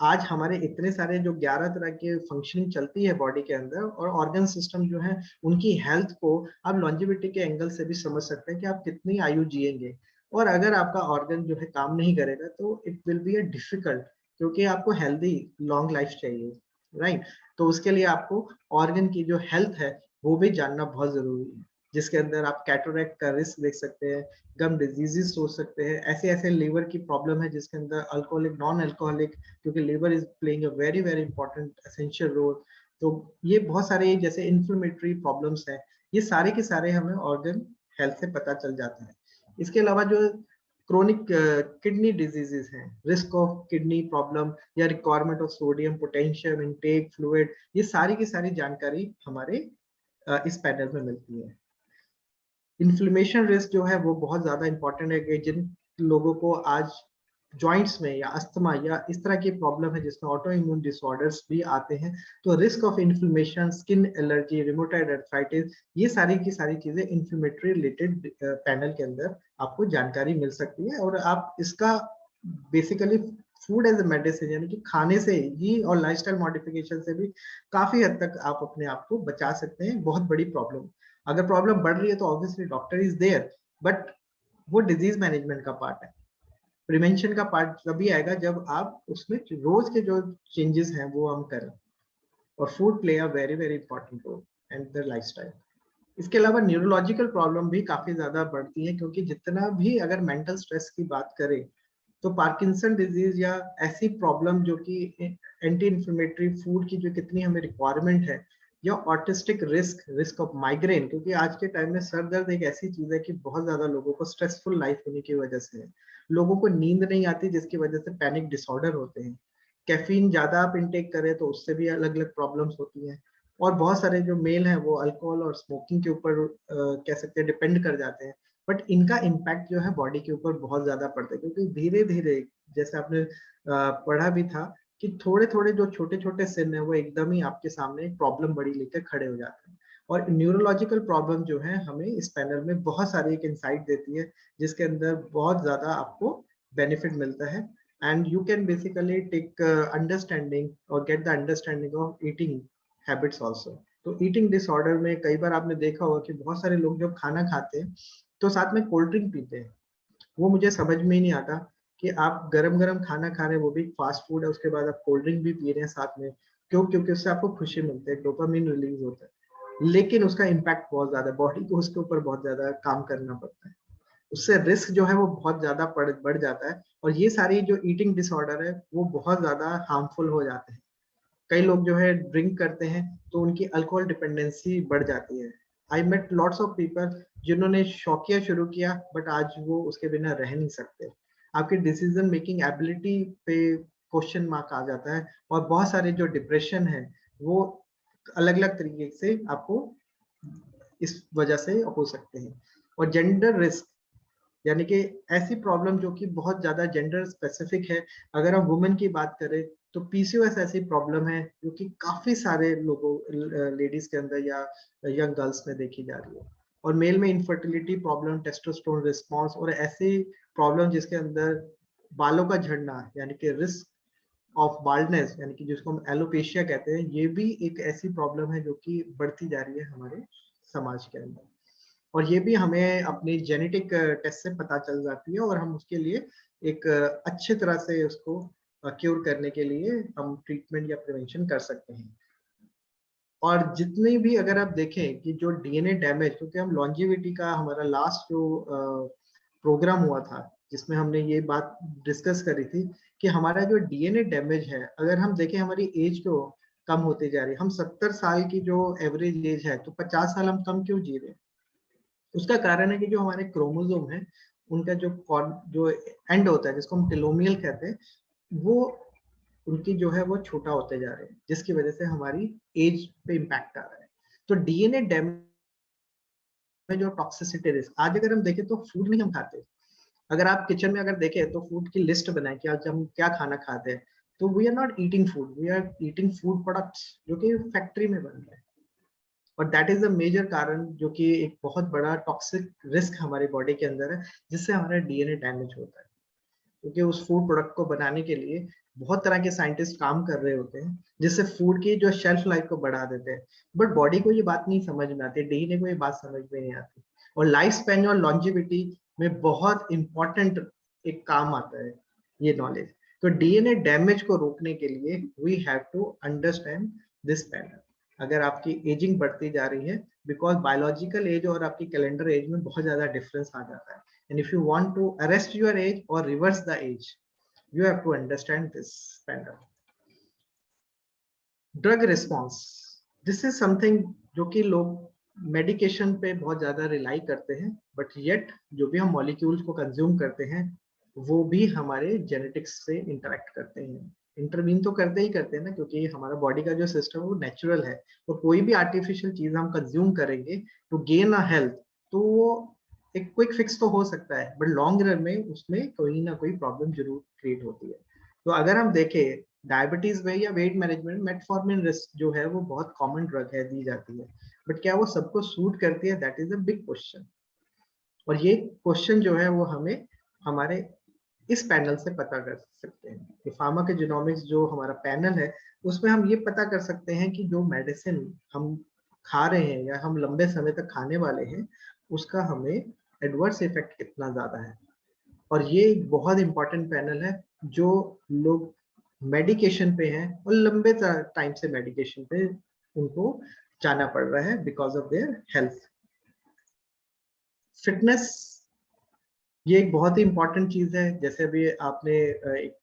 आज हमारे इतने सारे जो 11 तरह के फंक्शनिंग चलती है बॉडी के अंदर, और ऑर्गन सिस्टम जो है उनकी हेल्थ को आप लॉन्जिविटी के एंगल से भी समझ सकते हैं कि आप कितनी आयु जिएंगे। और अगर आपका ऑर्गन जो है काम नहीं करेगा तो it will be a difficult, क्योंकि आपको हेल्दी लॉन्ग लाइफ चाहिए, राइट। तो उसके लिए आपको ऑर्गन की जो हेल्थ है वो भी जानना बहुत जरूरी है, जिसके अंदर आप कैटरेक्ट का रिस्क देख सकते हैं, गम डिजीजेस सोच सकते हैं, ऐसे ऐसे लीवर की प्रॉब्लम है जिसके अंदर अल्कोहलिक नॉन अल्कोहलिक, क्योंकि liver is playing a very very important essential role. तो ये बहुत सारे जैसे इन्फ्लेमेटरी प्रॉब्लम्स हैं, ये सारे के सारे हमें ऑर्गन हेल्थ से पता चल जाता है। इसके अलावा जो क्रोनिक किडनी डिजीजेस हैं, रिस्क ऑफ किडनी प्रॉब्लम या requirement of sodium, potassium intake, fluid, ये सारी की सारी जानकारी हमारे इस पैनल में मिलती है। इन्फ्लेमेशन रिस्क जो है वो बहुत ज्यादा इंपॉर्टेंट है कि जिन लोगों को आज जॉइंट्स में या अस्थमा या इस तरह की प्रॉब्लम है जिसमें ऑटो इम्यून डिसऑर्डर्स भी आते हैं, तो risk of inflammation, skin allergy, rheumatoid arthritis, ये सारी की सारी चीजें इन्फ्लेमेटरी रिलेटेड पैनल के अंदर आपको जानकारी मिल सकती है। और आप इसका basically food as a medicine यानी कि खाने से ही और लाइफस्टाइल मॉडिफिकेशन से भी काफी हद तक आप अपने आप को बचा सकते हैं बहुत बड़ी प्रॉब्लम। अगर प्रॉब्लम बढ़ रही है तो obviously doctor is there, but वो डिजीज मैनेजमेंट का पार्ट है। प्रिवेंशन का पार्ट तभी आएगा जब आप उसमें रोज के जो चेंजेस हैं वो हम करें। और food play a very very important role and the lifestyle. इसके अलावा न्यूरोलॉजिकल प्रॉब्लम भी काफी ज्यादा बढ़ती है, क्योंकि जितना भी अगर मेंटल स्ट्रेस की बात करें तो पार्किंसन डिजीज या ऐसी प्रॉब्लम जो कि एंटी इंफ्लेमेटरी फूड की जो कितनी हमें रिक्वायरमेंट है, या autistic risk, risk of migraine, क्योंकि आज के टाइम में सर दर्द एक ऐसी चीज है कि बहुत ज्यादा लोगों को स्ट्रेसफुल लाइफ होने की वजह से है, लोगों को नींद नहीं आती जिसकी वजह से पैनिक डिसऑर्डर होते हैं। कैफीन ज्यादा आप इनटेक करें तो उससे भी अलग अलग प्रॉब्लम्स होती हैं। और बहुत सारे जो मेल हैं वो अल्कोहल और स्मोकिंग के ऊपर कह सकते हैं डिपेंड कर जाते हैं, बट इनका इम्पैक्ट जो है बॉडी के ऊपर बहुत ज्यादा पड़ता है, क्योंकि धीरे धीरे जैसे आपने पढ़ा भी था कि थोड़े थोड़े जो छोटे छोटे सिन है वो एकदम ही आपके सामने एक प्रॉब्लम बड़ी लेकर खड़े हो जाते हैं। और न्यूरोलॉजिकल प्रॉब्लम जो है हमें इस पैनल में बहुत सारी एक इंसाइट देती है, जिसके अंदर बहुत ज्यादा आपको बेनिफिट मिलता है। And you can basically take understanding और get the understanding of eating habits also. तो ईटिंग डिसऑर्डर में कई बार आपने देखा होगा कि बहुत सारे लोग जब खाना खाते हैं तो साथ में कोल्ड ड्रिंक पीते हैं। वो मुझे समझ में ही नहीं आता कि आप गरम गरम खाना खा रहे हैं, वो भी फास्ट फूड है, उसके बाद आप कोल्ड ड्रिंक भी पी रहे हैं साथ में। क्यों? क्योंकि उससे आपको खुशी मिलती है, डोपामिन रिलीज होता है, लेकिन उसका इम्पैक्ट बहुत ज्यादा, बॉडी को उसके ऊपर बहुत ज्यादा काम करना पड़ता है। उससे रिस्क जो है वो बहुत ज्यादा बढ़ जाता है। और ये सारी जो ईटिंग डिसऑर्डर है वो बहुत ज्यादा हार्मफुल हो जाते हैं। कई लोग जो है ड्रिंक करते हैं तो उनकी अल्कोहल डिपेंडेंसी बढ़ जाती है। I met lots of people जिन्होंने शौकिया शुरू किया बट आज वो उसके बिना रह नहीं सकते। आपकी डिसीजन मेकिंग एबिलिटी पे क्वेश्चन मार्क आ जाता है, और बहुत सारे जो डिप्रेशन है वो अलग अलग तरीके से आपको इस वजह से हो सकते हैं। और जेंडर रिस्क यानी कि ऐसी प्रॉब्लम जो कि बहुत ज्यादा जेंडर स्पेसिफिक है। अगर हम वुमेन की बात करें तो पीसीओएस ऐसी प्रॉब्लम है जो कि काफी सारे लोगों, लेडीज के अंदर या यंग गर्ल्स में देखी जा रही है। और मेल में इनफर्टिलिटी प्रॉब्लम, टेस्टोस्टेरोन रिस्पॉन्स और ऐसी प्रॉब्लम जिसके अंदर बालों का झड़ना यानी कि रिस्क ऑफ बाल्डनेस यानी कि जिसको हम एलोपेशिया कहते हैं, ये भी एक ऐसी प्रॉब्लम है जो कि बढ़ती जा रही है हमारे समाज के अंदर। और ये भी हमें अपनी जेनेटिक टेस्ट से पता चल जाती है, और हम उसके लिए एक अच्छे तरह से उसको क्योर करने के लिए हम ट्रीटमेंट या प्रिवेंशन कर सकते हैं। और जितने भी अगर आप देखें कि जो डीएनए डैमेज, क्योंकि हम लॉन्जिविटी का हमारा लास्ट जो प्रोग्राम हुआ था जिसमें हमने ये बात डिस्कस करी थी कि हमारा जो डीएनए डैमेज है, अगर हम देखें हमारी एज को कम होती जा रही है, हम 70 साल की जो एवरेज एज है तो 50 साल हम कम क्यों जी रहे हैं? उसका कारण है कि जो हमारे क्रोमोसोम है उनका जो एंड होता है जिसको हम टेलोमियल कहते हैं, वो उनकी जो है वो छोटा होते जा रहे हैं, जिसकी वजह से हमारी एज पे इम्पैक्ट आ रहा है। तो डीएनए डैमेज और टॉक्सिसिटी रिस्क, आज अगर हम देखें तो फूड नहीं हम खाते। अगर आप किचन में अगर देखें तो फूड की लिस्ट बनाए कि आज हम क्या खाना खाते हैं, तो we are not eating food, we are eating food products जो कि फैक्ट्री में बन रहे हैं। और दैट इज अ मेजर कारण जो कि एक बहुत बड़ा टॉक्सिक रिस्क हमारी बॉडी के अंदर है, जिससे हमारा डीएनए डैमेज होता है। क्योंकि उस फूड प्रोडक्ट को बनाने के लिए बहुत तरह के साइंटिस्ट काम कर रहे होते हैं, जिससे फूड की जो शेल्फ लाइफ को बढ़ा देते हैं। बट बॉडी को ये बात नहीं समझ में आती, डीएनए को ये बात समझ में नहीं आती। और लाइफ स्पैन और लॉन्जिविटी में बहुत इंपॉर्टेंट एक काम आता है ये नॉलेज। तो डीएनए डैमेज को रोकने के लिए we have to understand this pattern. अगर आपकी एजिंग बढ़ती जा रही है, बिकॉज बायोलॉजिकल एज और आपकी कैलेंडर एज में बहुत ज्यादा डिफरेंस आ जाता है। And if you want to arrest your age or reverse the age, you have to understand this pattern. Drug response. This is something जो कि लोग मेडिकेशन पे बहुत ज्यादा रिलाई करते हैं, बट येट जो भी हम मॉलिक्यूल्स को कंज्यूम करते हैं वो भी हमारे जेनेटिक्स से इंटरेक्ट करते हैं। इंटरवीन तो करते ही करते हैं ना, क्योंकि हमारा बॉडी का जो सिस्टम है वो नेचुरल है। तो कोई भी आर्टिफिशियल चीज हम कंज्यूम करेंगे टू गेन अ हेल्थ, तो वो एक क्विक फिक्स तो हो सकता है, बट लॉन्ग रन में उसमें कोई ना कोई प्रॉब्लम जरूर क्रिएट होती है। तो अगर हम देखें डायबिटीज में या वेट मैनेजमेंट, मेटफॉर्मिन जो है वो बहुत कॉमन ड्रग है, दी जाती है, बट क्या वो सबको सूट करती है, that is a big question. और ये क्वेश्चन जो है वो हमें हमारे इस पैनल से पता कर सकते हैं कि फार्माकोजेनोमिक्स जो हमारा पैनल है उसमें हम ये पता कर सकते हैं कि जो मेडिसिन हम खा रहे हैं या हम लंबे समय तक खाने वाले हैं उसका हमें एडवर्स इफेक्ट कितना ज्यादा है। और ये एक बहुत इंपॉर्टेंट पैनल है जो लोग मेडिकेशन पे हैं और लंबे टाइम से मेडिकेशन पे उनको जाना पड़ रहा है because of their health. Fitness ये एक बहुत ही इंपॉर्टेंट चीज है। जैसे अभी आपने एक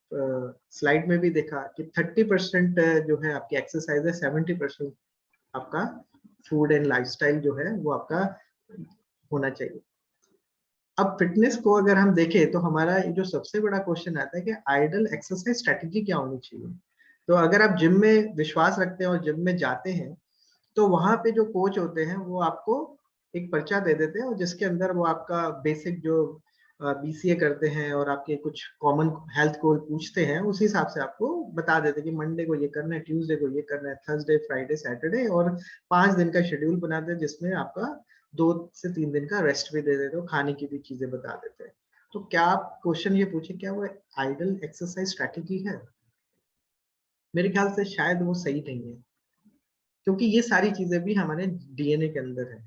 स्लाइड में भी देखा कि 30% जो है आपकी एक्सरसाइज है, 70% आपका फूड एंड लाइफस्टाइल जो है वो आपका होना चाहिए। अब फिटनेस को अगर हम देखें तो हमारा जो सबसे बड़ा क्वेश्चन आता है कि आइडियल एक्सरसाइज स्ट्रेटेजी क्या होनी चाहिए। तो अगर आप जिम में विश्वास रखते हैं और जिम में जाते हैं तो वहां पे जो कोच होते हैं वो आपको एक पर्चा दे देते हैं और जिसके अंदर वो आपका बेसिक जो बीसीए करते हैं और आपके कुछ कॉमन हेल्थ गोल पूछते हैं, उस हिसाब से आपको बता देते हैं कि मंडे को ये करना है, ट्यूसडे को ये करना है, थर्सडे फ्राइडे सैटरडे, और 5 दिन का शेड्यूल बनाते हैं जिसमें आपका 2 से 3 दिन का रेस्ट भी दे देते हो, खाने की भी चीजें बता देते हैं। तो क्या आप क्वेश्चन ये पूछे क्या वो आइडल एक्सरसाइज स्ट्रेटेजी है? मेरे ख्याल से शायद वो सही नहीं है, क्योंकि ये सारी चीजें भी हमारे डीएनए के अंदर है।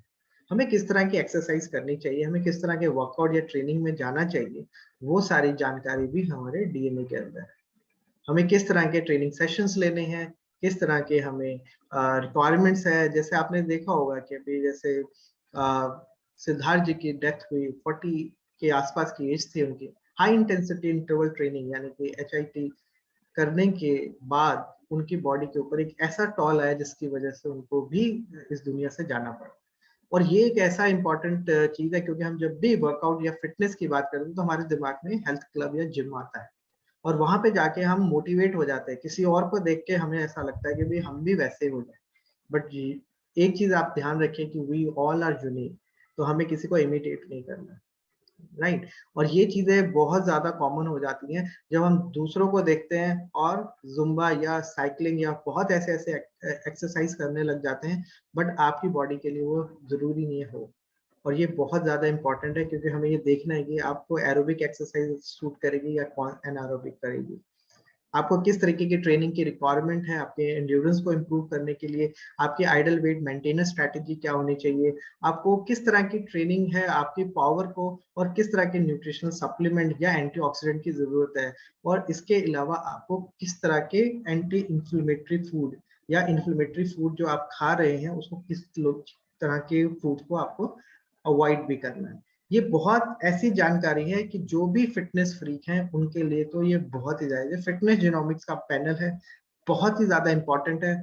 हमें किस तरह की एक्सरसाइज करनी चाहिए, हमें किस तरह के वर्कआउट या ट्रेनिंग में जाना चाहिए, वो सारी जानकारी भी हमारे डीएनए के अंदर है। हमें किस तरह के ट्रेनिंग सेशंस लेने हैं, किस तरह के हमें रिक्वायरमेंट्स है। जैसे आपने देखा होगा कि अभी जैसे सिद्धार्थ जी की डेथ हुई, 40 के आसपास की एज थी उनकी। हाई इंटेंसिटी इंटरवल ट्रेनिंग यानी कि HIIT करने के बाद उनकी बॉडी के ऊपर एक ऐसा टॉल आया जिसकी वजह से उनको भी इस दुनिया से जाना पड़ा। और ये एक ऐसा इंपॉर्टेंट चीज है, क्योंकि हम जब भी वर्कआउट या फिटनेस की बात करते हैं तो हमारे दिमाग में हेल्थ क्लब या जिम आता है, और वहां पे जाके हम मोटिवेट हो जाते हैं, किसी और को देख के हमें ऐसा लगता है कि भाई हम भी वैसे हो जाए। बट एक चीज आप ध्यान रखें कि वी ऑल आर यूनिक, तो हमें किसी को इमिटेट नहीं करना, राइट। और ये चीजें बहुत ज्यादा कॉमन हो जाती हैं जब हम दूसरों को देखते हैं और जुम्बा या साइकिलिंग या बहुत ऐसे ऐसे एक्सरसाइज करने लग जाते हैं, बट आपकी बॉडी के लिए वो जरूरी नहीं हो। और ये बहुत ज्यादा इंपॉर्टेंट है, क्योंकि हमें ये देखना है कि आपको एरोबिक एक्सरसाइज सूट करेगी या कौन एनारोबिक करेगी, आपको किस तरीके की ट्रेनिंग की रिक्वायरमेंट है, आपके एंड्योरेंस को इम्प्रूव करने के लिए आपकी आइडल वेट मेंटेनेंस स्ट्रैटेजी क्या होनी चाहिए, आपको किस तरह की ट्रेनिंग है आपकी पावर को, और किस तरह के न्यूट्रिशनल सप्लीमेंट या एंटीऑक्सीडेंट की जरूरत है, और इसके अलावा आपको किस तरह के एंटी इंफ्लेमेटरी फूड या इंफ्लेमेटरी फूड जो आप खा रहे हैं उसको किस तरह के फूड को आपको अवॉइड भी करना है। ये बहुत ऐसी जानकारी है कि जो भी फिटनेस फ्रीक हैं उनके लिए तो ये बहुत ही ज्यादा, फिटनेस जीनोमिक्स का पैनल है, बहुत ही ज्यादा इंपॉर्टेंट है।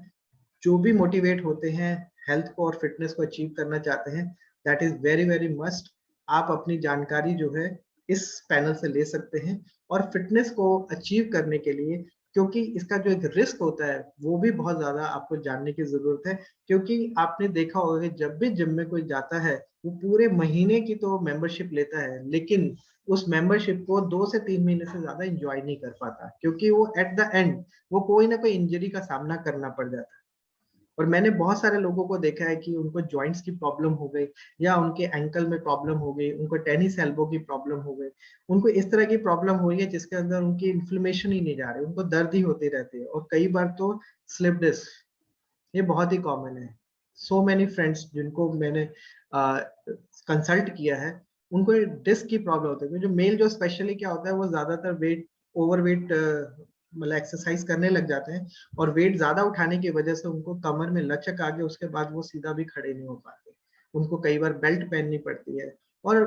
जो भी मोटिवेट होते हैं हेल्थ को और फिटनेस को अचीव करना चाहते हैं, that is very very must. आप अपनी जानकारी जो है इस पैनल से ले सकते हैं, और फिटनेस को अचीव करने के लिए, क्योंकि इसका जो एक रिस्क होता है वो भी बहुत ज्यादा आपको जानने की जरूरत है। क्योंकि आपने देखा होगा कि जब भी जिम में कोई जाता है वो पूरे महीने की तो मेंबरशिप लेता है, लेकिन उस मेंबरशिप को 2 से 3 महीने से ज्यादा एंजॉय नहीं कर पाता, क्योंकि वो एट द एंड वो कोई ना कोई इंजरी का सामना करना पड़ जाता है। और मैंने बहुत सारे लोगों को देखा है कि उनको जॉइंट्स की प्रॉब्लम हो गई, या उनके एंकल में प्रॉब्लम हो गई, उनको टेनिस एल्बो की प्रॉब्लम हो गई, उनको इस तरह की प्रॉब्लम हुई है जिसके अंदर उनकी इन्फ्लेमेशन ही नहीं जा रही, उनको दर्द ही होती रहती है, और कई बार तो स्लिप डिस्क, ये बहुत ही कॉमन है। सो मैनी फ्रेंड्स जिनको मैंने कंसल्ट किया है उनको डिस्क की प्रॉब्लम होती है। जो मेल जो स्पेशली क्या होता है वो ज्यादातर वेट ओवर वेट मतलब एक्सरसाइज करने लग जाते हैं, और वेट ज्यादा उठाने की वजह से उनको कमर में लचक आ गई, उसके बाद वो सीधा भी खड़े नहीं हो पाते, उनको कई बार बेल्ट पहननी पड़ती है। और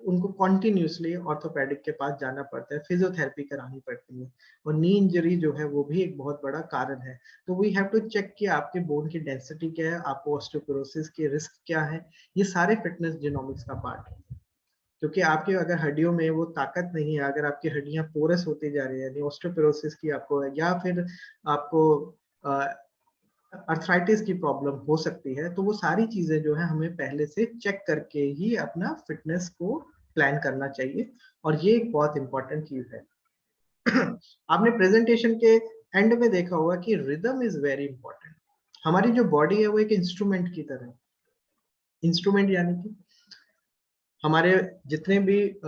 उनको कॉन्टिन्यूसली ऑर्थोपेडिक के पास जाना पड़ता है, फिजियोथेरेपी करानी पड़ती है। और नी इंजरी जो है वो भी एक बहुत बड़ा कारण है। तो वी हैव टू चेक कि आपके बोन की डेंसिटी क्या है, आपको ऑस्टियोपोरोसिस के रिस्क क्या है। ये सारे फिटनेस जीनोमिक्स का पार्ट है, क्योंकि आपके अगर हड्डियों में वो ताकत नहीं है, अगर आपकी हड्डियां पोरस होती जा रही है, यानी ऑस्टियोपोरोसिस की आपको, या फिर आपको अर्थराइटिस की प्रॉब्लम हो सकती है, तो वो सारी चीजें जो है हमें पहले से चेक करके ही अपना फिटनेस को प्लान करना चाहिए। और ये एक बहुत इंपॉर्टेंट चीज है। आपने प्रेजेंटेशन के एंड में देखा होगा कि रिदम इज वेरी इंपॉर्टेंट। हमारी जो बॉडी है वो एक इंस्ट्रूमेंट की तरह है। इंस्ट्रूमेंट यानी कि हमारे जितने भी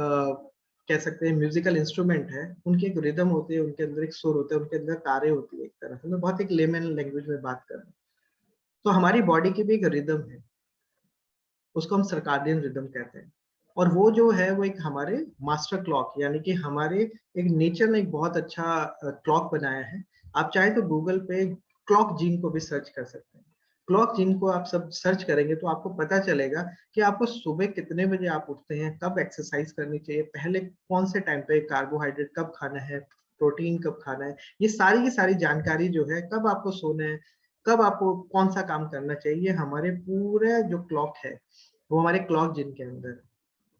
कह सकते हैं म्यूजिकल इंस्ट्रूमेंट है, उनकी एक रिदम होती है, उनके अंदर एक सुर होता है, उनके अंदर तारे होती है। एक तरह से मैं बहुत एक लेमन लैंग्वेज में बात कर रहा हूँ। तो हमारी बॉडी की भी एक रिदम है, उसको हम सर्काडियन रिदम कहते हैं। और वो जो है वो एक हमारे मास्टर क्लॉक, यानी कि हमारे एक नेचर ने एक बहुत अच्छा क्लॉक बनाया है। आप चाहे तो गूगल पे क्लॉक जीन को भी सर्च कर सकते हैं। क्लॉक जीन को आप सब सर्च करेंगे तो आपको पता चलेगा कि आपको सुबह कितने बजे आप उठते हैं, कब एक्सरसाइज करनी चाहिए, पहले कौन से टाइम पे कार्बोहाइड्रेट कब खाना है, प्रोटीन कब खाना है, ये सारी की सारी जानकारी जो है, कब आपको सोना है, कब आपको कौन सा काम करना चाहिए, हमारे पूरे जो क्लॉक है वो हमारे क्लॉक जिन के अंदर।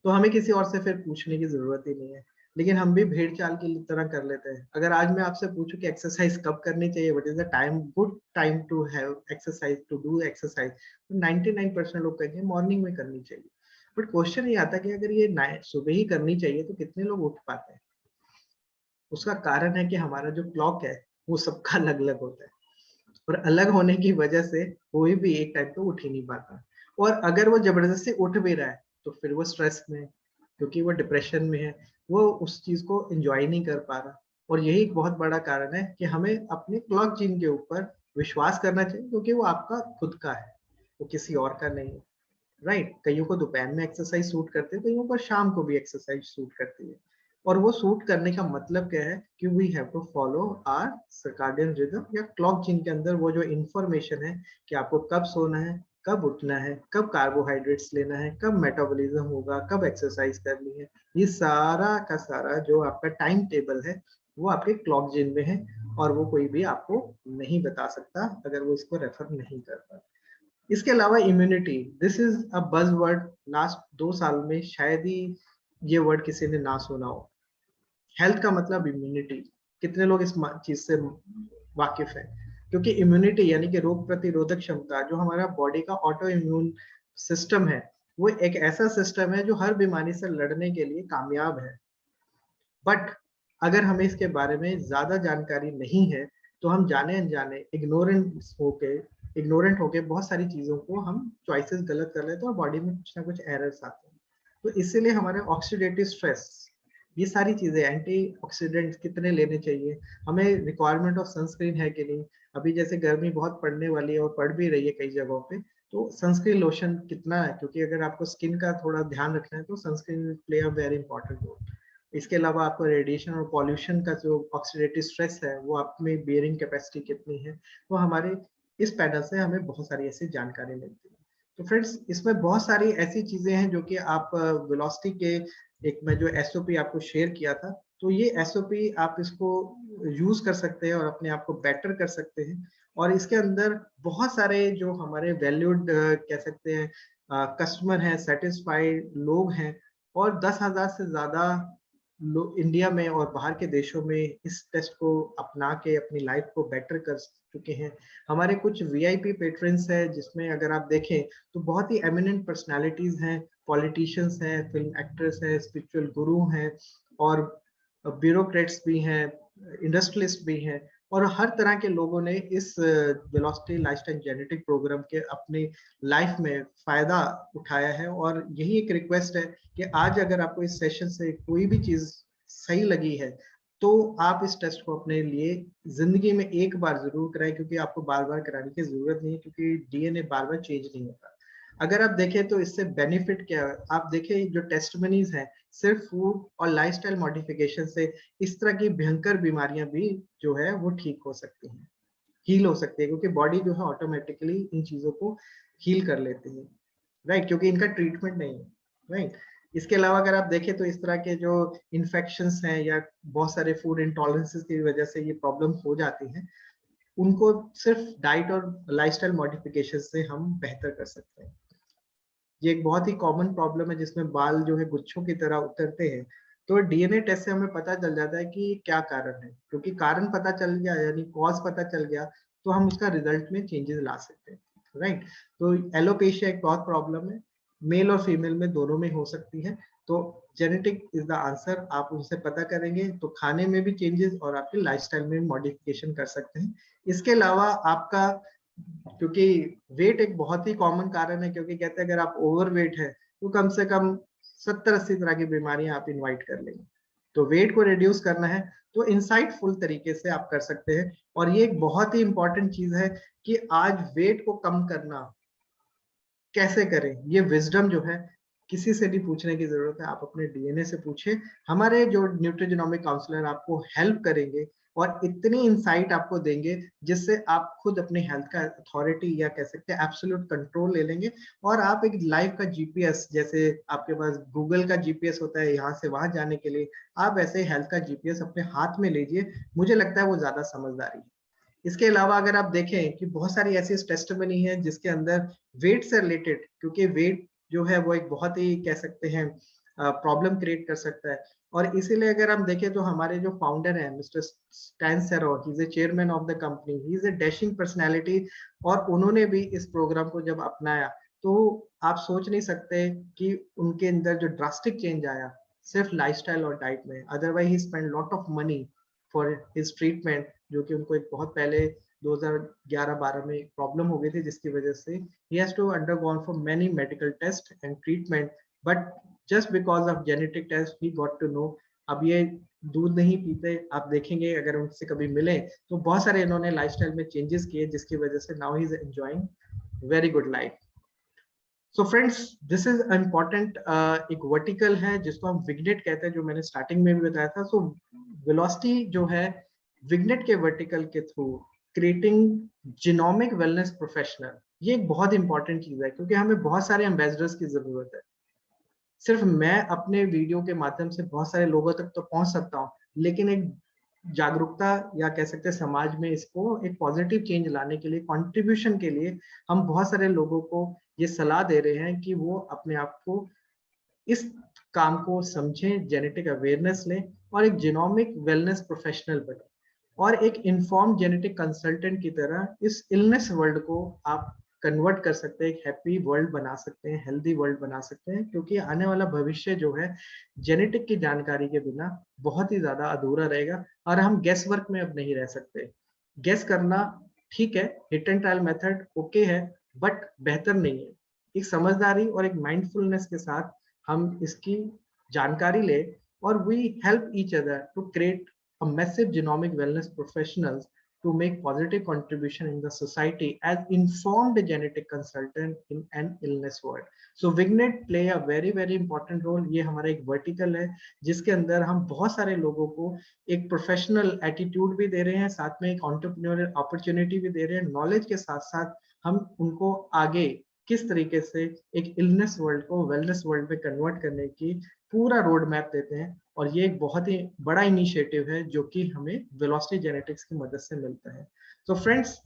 तो हमें किसी और से फिर पूछने की जरूरत ही नहीं है। लेकिन हम भी भेड़ चाल की तरह कर लेते हैं। अगर आज मैं आपसे पूछूं कि एक्सरसाइज कब करनी चाहिए, what is the time, good time to have exercise, to do exercise, तो 99% लोग कहेंगे मॉर्निंग में करनी चाहिए। बट क्वेश्चन ये आता है कि अगर ये सुबह ही करनी चाहिए तो कितने लोग उठ पाते हैं। उसका कारण है कि हमारा जो क्लॉक है वो सबका अलग अलग होता है, और अलग होने की वजह से कोई भी एक टाइम पे उठ ही नहीं पाता। और अगर वो जबरदस्ती उठ भी रहा है तो फिर वो स्ट्रेस में है, क्योंकि वो डिप्रेशन में है, वो उस चीज को एंजॉय नहीं कर पा रहा। और यही एक बहुत बड़ा कारण है कि हमें अपने क्लॉक जीन के ऊपर विश्वास करना चाहिए, क्योंकि वो आपका खुद का है, वो किसी और का नहीं है। राइट, कईयों को दोपहर में एक्सरसाइज सूट करती है, कईयों को शाम को भी एक्सरसाइज सूट करती है। और वो सूट करने का मतलब क्या है कि we have to follow our circadian rhythm या क्लॉक जिनके अंदर वो जो इंफॉर्मेशन है कि आपको कब सोना है, कब उठना है, कब कार्बोहाइड्रेट्स लेना है, कब मेटाबॉलिज्म होगा, कब एक्सरसाइज करनी है। ये सारा का सारा जो आपका टाइम टेबल है वो आपके क्लॉक जिन में है, और वो कोई भी आपको नहीं बता सकता अगर वो इसको रेफर नहीं करता। इसके अलावा इम्यूनिटी, दिस इज अ बज वर्ड। लास्ट 2 साल में शायद ही ये वर्ड किसी ने ना सुना हो। हेल्थ का मतलब इम्यूनिटी। कितने लोग इस चीज से वाकिफ है? क्योंकि इम्यूनिटी यानी कि रोग प्रतिरोधक क्षमता, जो हमारा बॉडी का ऑटो इम्यून सिस्टम है, वो एक ऐसा सिस्टम है जो हर बीमारी से लड़ने के लिए कामयाब है। बट अगर हमें इसके बारे में ज्यादा जानकारी नहीं है तो हम जाने अनजाने इग्नोरेंट होके बहुत सारी चीजों को हम चॉइसेस गलत कर लेते हैं और बॉडी में कुछ ना कुछ एरर्स आते हैं। तो इसीलिए हमारे ऑक्सीडेटिव स्ट्रेस, ये सारी चीजें, एंटी ऑक्सीडेंट्स कितने लेने चाहिए, हमें रिक्वायरमेंट ऑफ सनस्क्रीन है कि नहीं। अभी जैसे गर्मी बहुत पड़ने वाली है और पड़ भी रही है कई जगहों पे, तो सनस्क्रीन लोशन कितना है, क्योंकि अगर आपको स्किन का थोड़ा ध्यान रखना है तो sunscreen play a very important role. इसके अलावा आपको रेडिएशन और पॉल्यूशन का जो ऑक्सीडेटिव स्ट्रेस है वो आप में बियरिंग कैपेसिटी कितनी है, तो हमारे इस पैनल से हमें बहुत सारी ऐसी जानकारी मिलती है। तो फ्रेंड्स, इसमें बहुत सारी ऐसी चीजें हैं जो कि आप वेलोसिटी के एक मैं जो एसओपी आपको शेयर किया था, तो ये एसओपी आप इसको यूज कर सकते हैं और अपने आप को बेटर कर सकते हैं। और इसके अंदर बहुत सारे जो हमारे वैल्यूड कह सकते हैं कस्टमर हैं, सेटिस्फाइड लोग हैं, और 10,000 से ज्यादा लोग इंडिया में और बाहर के देशों में इस टेस्ट को अपना के अपनी लाइफ को बेटर कर चुके हैं। हमारे कुछ वीआईपी पेट्रन्स हैं जिसमें अगर आप देखें तो बहुत ही एमिनेंट पर्सनालिटीज हैं, पॉलिटिशियंस हैं, फिल्म एक्टर्स हैं, स्पिरिचुअल गुरु हैं, और ब्यूरोक्रेट्स भी हैं, इंडस्ट्रियलिस्ट भी हैं, और हर तरह के लोगों ने इस वेलोसिटी लाइफस्टाइल जेनेटिक प्रोग्राम के अपने लाइफ में फायदा उठाया है। और यही एक रिक्वेस्ट है कि आज अगर आपको इस सेशन से कोई भी चीज सही लगी है तो आप इस टेस्ट को अपने लिए जिंदगी में एक बार जरूर कराएं, क्योंकि आपको बार बार कराने की जरूरत नहीं है, क्योंकि डीएनए बार बार चेंज नहीं होता। अगर आप देखें तो इससे बेनिफिट क्या है, आप देखें जो टेस्टमनीज हैं, सिर्फ फूड और लाइफस्टाइल मॉडिफिकेशन से इस तरह की भयंकर बीमारियां भी जो है वो ठीक हो सकती हैं, हील हो सकती है, क्योंकि बॉडी जो है ऑटोमेटिकली इन चीजों को हील कर लेती है। राइट, क्योंकि इनका ट्रीटमेंट नहीं है। राइट, इसके अलावा अगर आप देखें तो इस तरह के जो इन्फेक्शंस हैं या बहुत सारे फूड इंटॉलरेंसेस की वजह से ये प्रॉब्लम हो जाती हैं, उनको सिर्फ डाइट और लाइफस्टाइल मॉडिफिकेशन से हम बेहतर कर सकते हैं। ये एक बहुत ही कॉमन प्रॉब्लम है जिसमें बाल जो है गुच्छों की तरह उतरते हैं। तो डीएनए टेस्ट से हमें पता चल जाता है कि क्या कारण है, क्योंकि कारण पता चल गया यानी कॉज पता चल गया तो हम उसका रिजल्ट में चेंजेस ला सकते हैं, राइट। तो एलोपेशिया एक बहुत प्रॉब्लम है, मेल और फीमेल में दोनों में हो सकती है। तो जेनेटिक इज द आंसर, आप उनसे पता करेंगे तो खाने में भी चेंजेस और आपके लाइफस्टाइल में मॉडिफिकेशन कर सकते हैं। इसके अलावा आपका, क्योंकि वेट एक बहुत ही कॉमन कारण है, क्योंकि कहते हैं अगर आप ओवर वेट है तो कम से कम 70-80 तरह की बीमारियां आप इनवाइट कर लेंगे। तो वेट को रिड्यूस करना है तो इंसाइटफुल तरीके से आप कर सकते हैं। और ये एक बहुत ही इंपॉर्टेंट चीज है कि आज वेट को कम करना कैसे करें, ये विजडम जो है किसी से भी पूछने की जरूरत है, आप अपने डीएनए से पूछे। हमारे जो न्यूट्रिजेनोमिक काउंसलर आपको हेल्प करेंगे और इतनी इंसाइट आपको देंगे जिससे आप खुद अपने हेल्थ का अथॉरिटी या कह सकते हैं एब्सोल्यूट कंट्रोल ले लेंगे। और आप एक लाइफ का जीपीएस, जैसे आपके पास गूगल का जीपीएस होता है यहाँ से वहां जाने के लिए, आप ऐसे हेल्थ का जीपीएस अपने हाथ में लीजिए। मुझे लगता है वो ज्यादा समझदारी है। इसके अलावा अगर आप देखें कि बहुत सारी ऐसी टेस्टमनी है जिसके अंदर वेट से रिलेटेड, क्योंकि वेट जो है वो एक बहुत ही कह सकते हैं प्रॉब्लम क्रिएट कर सकता है। और इसीलिए अगर हम देखें तो हमारे जो फाउंडर हैं mister Stan Sero, he is a chairman of the company, he is a dashing personality. और उन्होंने भी इस प्रोग्राम को जब अपनाया तो आप सोच नहीं सकते कि उनके अंदर जो ड्रास्टिक चेंज आया सिर्फ लाइफस्टाइल और डाइट में। Otherwise he spend lot of money for his treatment, जो कि उनको एक बहुत पहले 2011-12 में प्रॉब्लम हो गई थी जिसकी वजह से he has to undergone for many medical tests and treatment, but just because of genetic test he got to know। अब ये दूध नहीं पीते, आप देखेंगे अगर उनसे कभी मिले तो बहुत सारे इन्होंने लाइफस्टाइल में चेंजेस किए जिसकी वजह से now he is enjoying very good life. So friends, this is important, एक वर्टिकल है जिसको हम विग्नेट कहते हैं, जो मैंने स्टार्टिंग में भी बताया था। सो वेलोसिटी जो है विग्नेट के वर्टिकल के through creating genomic wellness professional, ये एक बहुत इंपॉर्टेंट चीज है क्योंकि हमें बहुत सारे एम्बेसडर्स की जरूरत है। सिर्फ मैं अपने वीडियो के माध्यम से बहुत सारे लोगों तक तो पहुंच सकता हूँ, लेकिन एक जागरूकता या कह सकते हैं समाज में इसको एक पॉजिटिव चेंज लाने के लिए, कंट्रीब्यूशन के लिए हम बहुत सारे लोगों को ये सलाह दे रहे हैं कि वो अपने आप को इस काम को समझें, जेनेटिक अवेयरनेस लें और एक जीनोमिक वेलनेस प्रोफेशनल बने और एक इन्फॉर्म जेनेटिक कंसल्टेंट की तरह इस इलनेस वर्ल्ड को आप कन्वर्ट कर सकते हैं, एक हैप्पी वर्ल्ड बना सकते हैं, हेल्दी वर्ल्ड बना सकते हैं। क्योंकि आने वाला भविष्य जो है जेनेटिक की जानकारी के बिना बहुत ही ज्यादा अधूरा रहेगा और हम गेस वर्क में अब नहीं रह सकते। गेस करना ठीक है, hit and trial method okay है, बट बेहतर नहीं है। एक समझदारी और एक माइंडफुलनेस के साथ हम इसकी जानकारी ले और we help each other to create a massive genomic wellness professionals to make positive contribution in the society as informed genetic consultant in an illness world. So Vignet play a very important role। ये हमारा एक वर्टिकल है जिसके अंदर हम बहुत सारे लोगों को एक प्रोफेशनल एटीट्यूड भी दे रहे हैं, साथ में एक एंटरप्रेन्योरियल अपॉर्चुनिटी भी दे रहे हैं। नॉलेज के साथ साथ हम उनको आगे किस तरीके से एक इलनेस वर्ल्ड को वेलनेस वर्ल्ड में कन्वर्ट करने की पूरा रोड मैप देते हैं। और ये एक बहुत ही बड़ा इनिशिएटिव है जो कि हमें वेलोसिटी जेनेटिक्स की मदद से मिलता है। तो फ्रेंड्स,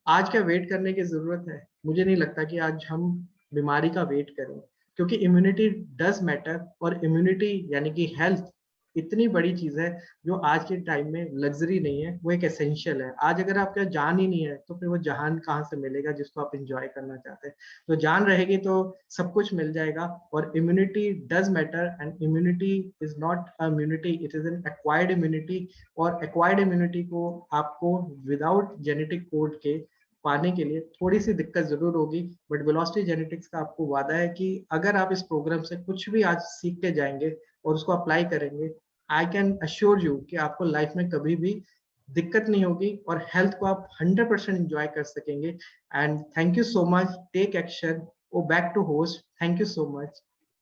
आज क्या वेट करने की जरूरत है? मुझे नहीं लगता कि आज हम बीमारी का वेट करें, क्योंकि इम्यूनिटी डज मैटर और इम्यूनिटी यानी कि हेल्थ इतनी बड़ी चीज है जो आज के टाइम में लग्जरी नहीं है, वो एक एसेंशियल है। आज अगर आपका जान ही नहीं है तो फिर वो जहान कहाँ से मिलेगा जिसको आप इंजॉय करना चाहते हैं? तो जान रहेगी तो सब कुछ मिल जाएगा। और immunity does matter and immunity is not immunity, it is an acquired immunity. और एक्वायर्ड इम्यूनिटी को आपको विदाउट जेनेटिक कोड के पाने के लिए थोड़ी सी दिक्कत जरूर होगी, बट वेलोसिटी जेनेटिक्स का आपको वादा है कि अगर आप इस प्रोग्राम से कुछ भी आज सीख के जाएंगे और उसको अप्लाई करेंगे, आई कैन अश्योर यू कि आपको लाइफ में कभी भी दिक्कत नहीं होगी और हेल्थ को आप 100% एंजॉय कर सकेंगे। And thank you so much, take action. Oh back to host, thank you so much.